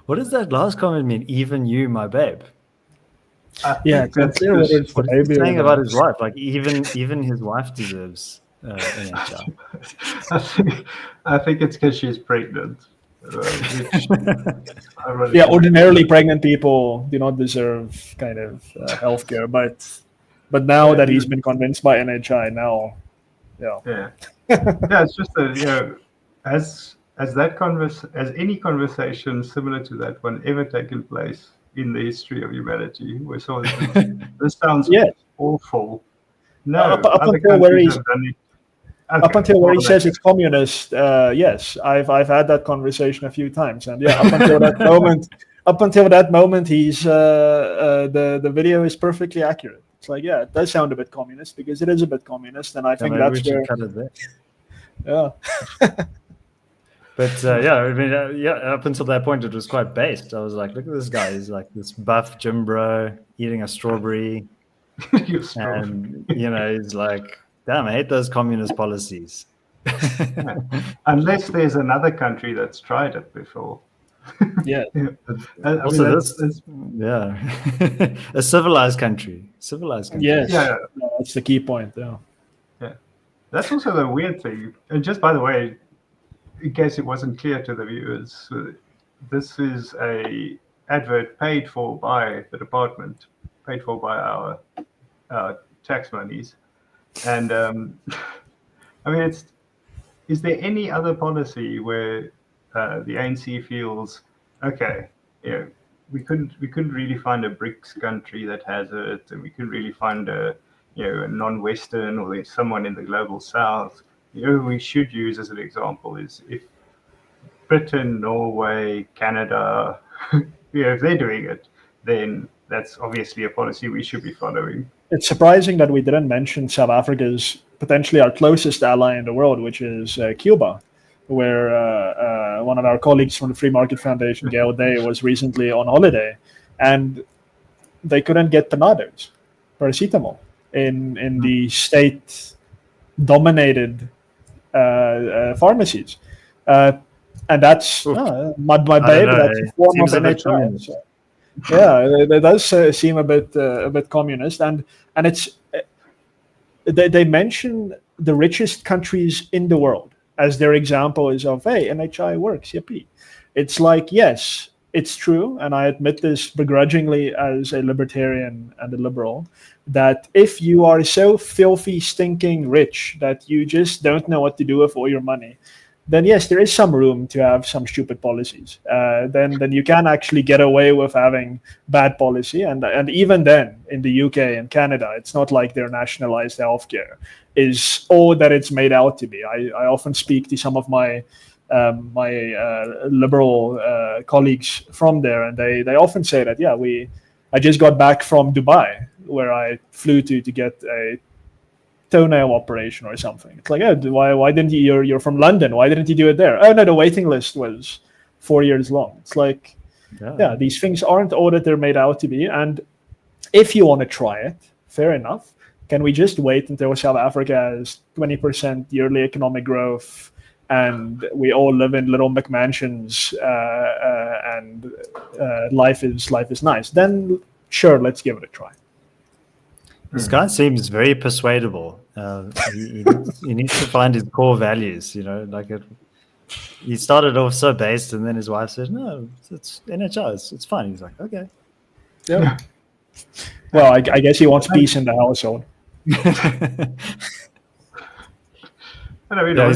[SPEAKER 2] What does that last comment mean? Even you, my babe.
[SPEAKER 3] Yeah,
[SPEAKER 1] That's
[SPEAKER 3] clear whether it's
[SPEAKER 2] What
[SPEAKER 3] the
[SPEAKER 2] is he
[SPEAKER 3] baby or
[SPEAKER 2] saying
[SPEAKER 3] the-
[SPEAKER 2] about his wife? Like even his wife deserves NHI.
[SPEAKER 1] I think it's because she's pregnant. Which I really
[SPEAKER 3] Yeah,
[SPEAKER 1] think-
[SPEAKER 3] ordinarily pregnant people do not deserve kind of healthcare, but now that he's been convinced by NHI, now, yeah.
[SPEAKER 1] Yeah, yeah. It's just that has any conversation similar to that one ever taken place in the history of humanity? We saw this sounds
[SPEAKER 3] Yeah.
[SPEAKER 1] awful. No,
[SPEAKER 3] Up
[SPEAKER 1] other
[SPEAKER 3] until where
[SPEAKER 1] countries
[SPEAKER 3] he's-
[SPEAKER 1] have done it.
[SPEAKER 3] Up
[SPEAKER 1] Okay,
[SPEAKER 3] until where he
[SPEAKER 1] well,
[SPEAKER 3] says it's communist, yes, I've had that conversation a few times, and yeah, up until that moment, he's the video is perfectly accurate. It's like, yeah, it does sound a bit communist because it is a bit communist, and I think
[SPEAKER 2] Maybe we
[SPEAKER 3] that's
[SPEAKER 2] should
[SPEAKER 3] where,
[SPEAKER 2] cut it there.
[SPEAKER 3] yeah,
[SPEAKER 2] But yeah, I mean, up until that point, it was quite based. I was like, look at this guy. He's like this buff gym bro eating a strawberry.
[SPEAKER 1] You're strong.
[SPEAKER 2] And, he's like, damn, I hate those communist policies.
[SPEAKER 1] Unless there's another country that's tried it before.
[SPEAKER 3] yeah.
[SPEAKER 1] I
[SPEAKER 2] Also,
[SPEAKER 1] mean,
[SPEAKER 2] this, yeah, a civilized country.
[SPEAKER 3] Yes,
[SPEAKER 1] Yeah.
[SPEAKER 3] no, that's the key point. Yeah,
[SPEAKER 1] that's also the weird thing. And just by the way, in case it wasn't clear to the viewers, this is a advert paid for by the department, paid for by our tax monies. And I mean, is there any other policy where the ANC feels, okay, we couldn't really find a BRICS country that has it, and we couldn't really find a non-Western or there's someone in the global South. We should use as an example is if Britain, Norway, Canada, if they're doing it, then that's obviously a policy we should be following.
[SPEAKER 3] it's surprising that we didn't mention South Africa's potentially our closest ally in the world, which is Cuba, where one of our colleagues from the Free Market Foundation, GATVOL, was recently on holiday, and they couldn't get Panados, paracetamol, in the state-dominated pharmacies, and that's my babe.
[SPEAKER 2] know.
[SPEAKER 3] That's a form of
[SPEAKER 2] Seems a bit
[SPEAKER 3] NHI.
[SPEAKER 2] communist.
[SPEAKER 3] So, yeah, it does seem a bit communist, and it's they mention the richest countries in the world as their example is of, hey, NHI works, yippee. It's like, yes, it's true, and I admit this begrudgingly as a libertarian and a liberal, that if you are so filthy, stinking rich that you just don't know what to do with all your money, then yes, there is some room to have some stupid policies. Then you can actually get away with having bad policy, and even then, in the UK and Canada, it's not like their nationalized healthcare is all that it's made out to be. I often speak to some of my liberal colleagues from there, and they often say that, yeah, I just got back from Dubai, where I flew to get a toenail operation or something. It's like, oh, why didn't you? You're from London. Why didn't you do it there? Oh no, the waiting list was 4 years long. It's like, yeah, these things aren't all that they're made out to be. And if you want to try it, fair enough. Can we just wait until South Africa has 20% yearly economic growth, and we all live in little McMansions and life is nice, then sure, let's give it a try.
[SPEAKER 2] This guy seems very persuadable. He needs to find his core values, like he started off so based, and then his wife said, no, it's NHI, it's fine. He's like, okay.
[SPEAKER 3] Yeah. Well, I guess he wants peace in the household.
[SPEAKER 2] He's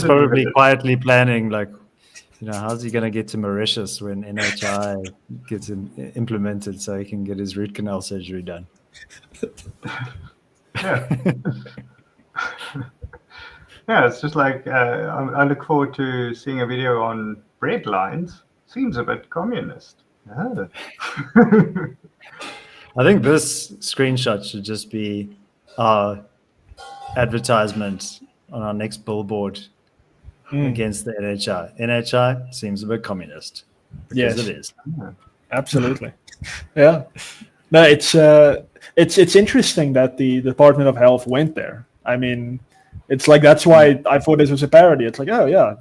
[SPEAKER 2] probably quietly planning, like, how's he going to get to Mauritius when NHI gets implemented so he can get his root canal surgery done?
[SPEAKER 1] Yeah. Yeah, it's just like I look forward to seeing a video on bread lines. Seems a bit communist. Oh.
[SPEAKER 2] I think this screenshot should just be our advertisement on our next billboard against the NHI. NHI seems a bit communist. Because it is.
[SPEAKER 3] Absolutely. Yeah. No, it's interesting that the Department of Health went there. I mean, it's like, that's why I thought this was a parody. It's like, oh yeah, it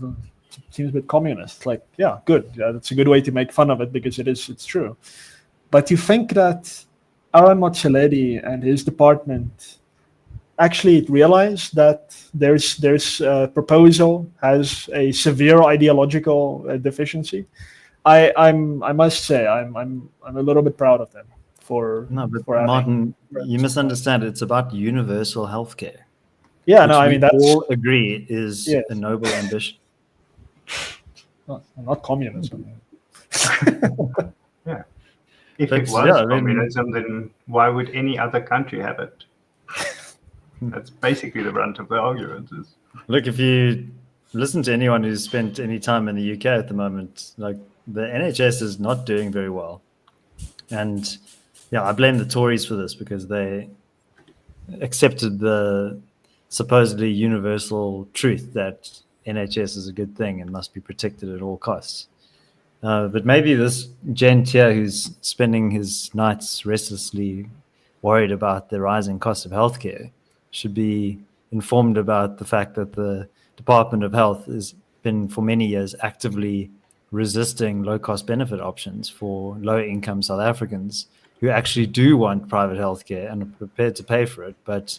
[SPEAKER 3] seems a bit communist. Like, yeah, good. Yeah, that's a good way to make fun of it because it's true. But you think that Aaron Motsoaledi and his department actually realized that there's a proposal has a severe ideological deficiency? I must say I'm a little bit proud of them for
[SPEAKER 2] Martin, you misunderstand. It's about universal healthcare.
[SPEAKER 3] Yeah, no, I mean that's
[SPEAKER 2] all agree is a noble ambition.
[SPEAKER 3] Not communism.
[SPEAKER 1] Yeah. If it was communism, then why would any other country have it? That's basically the brunt of the argument.
[SPEAKER 2] Look, if you listen to anyone who's spent any time in the UK at the moment, like, the NHS is not doing very well. And yeah, I blame the Tories for this because they accepted the supposedly universal truth that NHS is a good thing and must be protected at all costs. But maybe this gent here who's spending his nights restlessly worried about the rising cost of healthcare should be informed about the fact that the Department of Health has been for many years actively resisting low-cost benefit options for low-income South Africans who actually do want private healthcare and are prepared to pay for it, but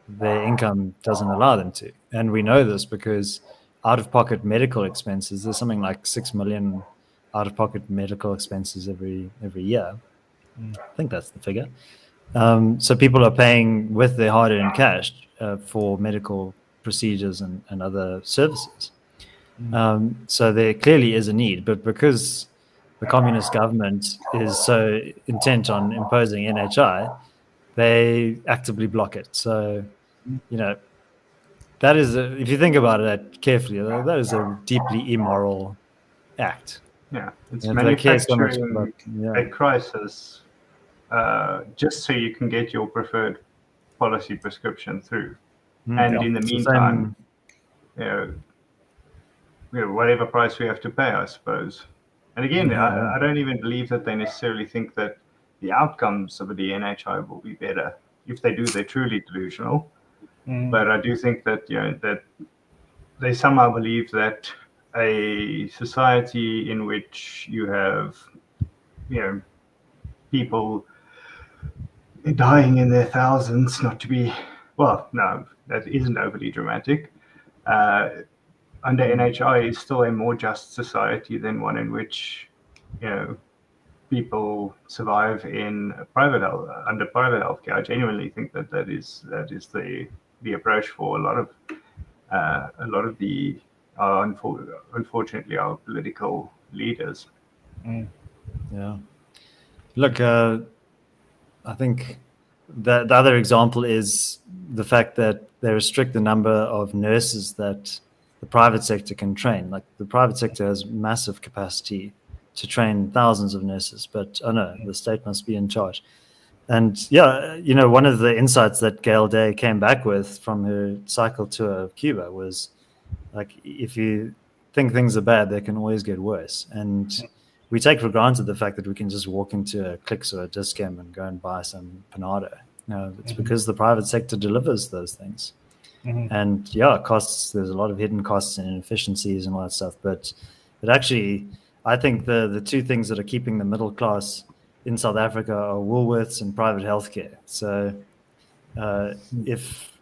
[SPEAKER 2] their income doesn't allow them to. And we know this because out-of-pocket medical expenses, there's something like 6 million out-of-pocket medical expenses every year. I think that's the figure. So people are paying with their hard-earned cash for medical procedures and other services. So there clearly is a need, but because the communist government is so intent on imposing NHI, they actively block it. So, that is, if you think about it carefully, that is a deeply immoral act.
[SPEAKER 1] Yeah, it's manufacturing a crisis just so you can get your preferred policy prescription through. And in the meantime, whatever price we have to pay, I suppose. And again, I don't even believe that they necessarily think that the outcomes of the NHI will be better. If they do, they're truly delusional. But I do think that that they somehow believe that a society in which you have people dying in their thousands, not to be, well, no, that isn't overly dramatic, under NHI is still a more just society than one in which people survive in under private healthcare. I genuinely think that is the approach for a lot of the unfortunately our political leaders.
[SPEAKER 2] Yeah. Look, I think the other example is the fact that they restrict the number of nurses that the private sector can train. Like, the private sector has massive capacity to train thousands of nurses, but the state must be in charge. And one of the insights that Gail Day came back with from her cycle tour of Cuba was, like, if you think things are bad, they can always get worse. And we take for granted the fact that we can just walk into a Clicks or a Discam and go and buy some Panado. It's because the private sector delivers those things. And costs, there's a lot of hidden costs and inefficiencies and all that stuff. But actually, I think the two things that are keeping the middle class in South Africa are Woolworths and private healthcare. So if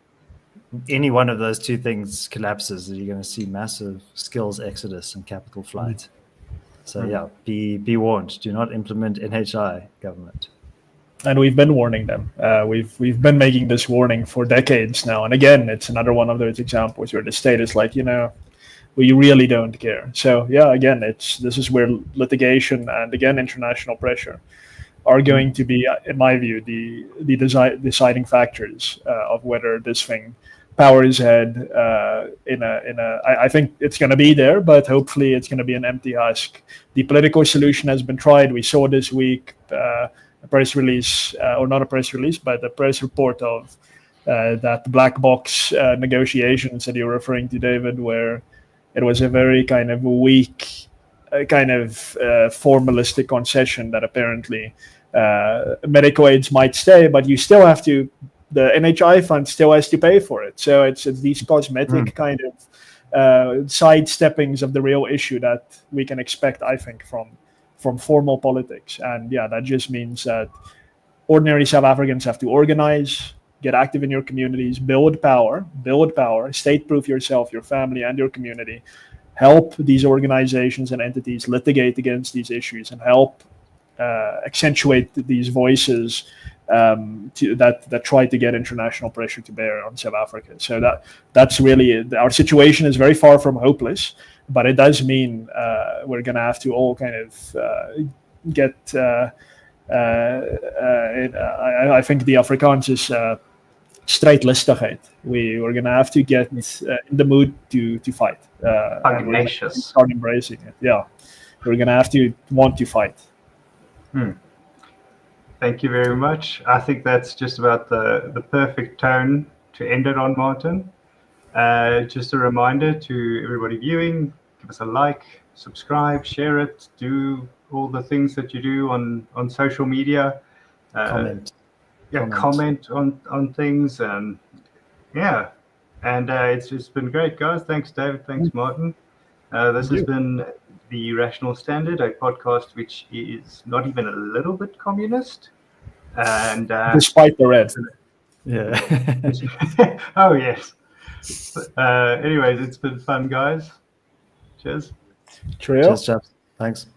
[SPEAKER 2] any one of those two things collapses, you're going to see massive skills exodus and capital flight. So yeah, be warned. Do not implement NHI, government.
[SPEAKER 3] And we've been warning them. We've been making this warning for decades now. And again, it's another one of those examples where the state is like, we really don't care. So yeah, again, this is where litigation and again international pressure are going to be, in my view, the deciding factors of whether this thing powers ahead. I think it's going to be there, but hopefully it's going to be an empty husk. The political solution has been tried. We saw this week a press release, or not a press release, but a press report of that black box negotiations that you're referring to, David, where it was a very kind of weak, formalistic concession that apparently medical aids might stay, but you still have to. The NHI fund still has to pay for it. So it's these cosmetic kind of sidesteppings of the real issue that we can expect, I think, from formal politics. And yeah, that just means that ordinary South Africans have to organize, get active in your communities, build power, state-proof yourself, your family, and your community, help these organizations and entities litigate against these issues, and help accentuate these voices that try to get international pressure to bear on South Africa. So that's really our situation is very far from hopeless, but it does mean we're going to have to all kind of get. I think the Afrikaans is strijdlustigheid. We're going to have to get in the mood to fight.
[SPEAKER 1] Pugnacious.
[SPEAKER 3] Start embracing it. Yeah, we're going to have to want to fight.
[SPEAKER 1] Thank you very much. I think that's just about the perfect tone to end it on, Martin. Just a reminder to everybody viewing, give us a like, subscribe, share it, do all the things that you do on social media.
[SPEAKER 2] Comment.
[SPEAKER 1] Comment on things. And it's just been great, guys. Thanks, David. Thanks, Martin. This has been The Rational Standard, a podcast which is not even a little bit communist. And
[SPEAKER 3] despite the red.
[SPEAKER 2] Yeah.
[SPEAKER 1] Oh, yes. Anyways, it's been fun, guys. Cheers.
[SPEAKER 3] Trio.
[SPEAKER 2] Cheers, chaps. Thanks.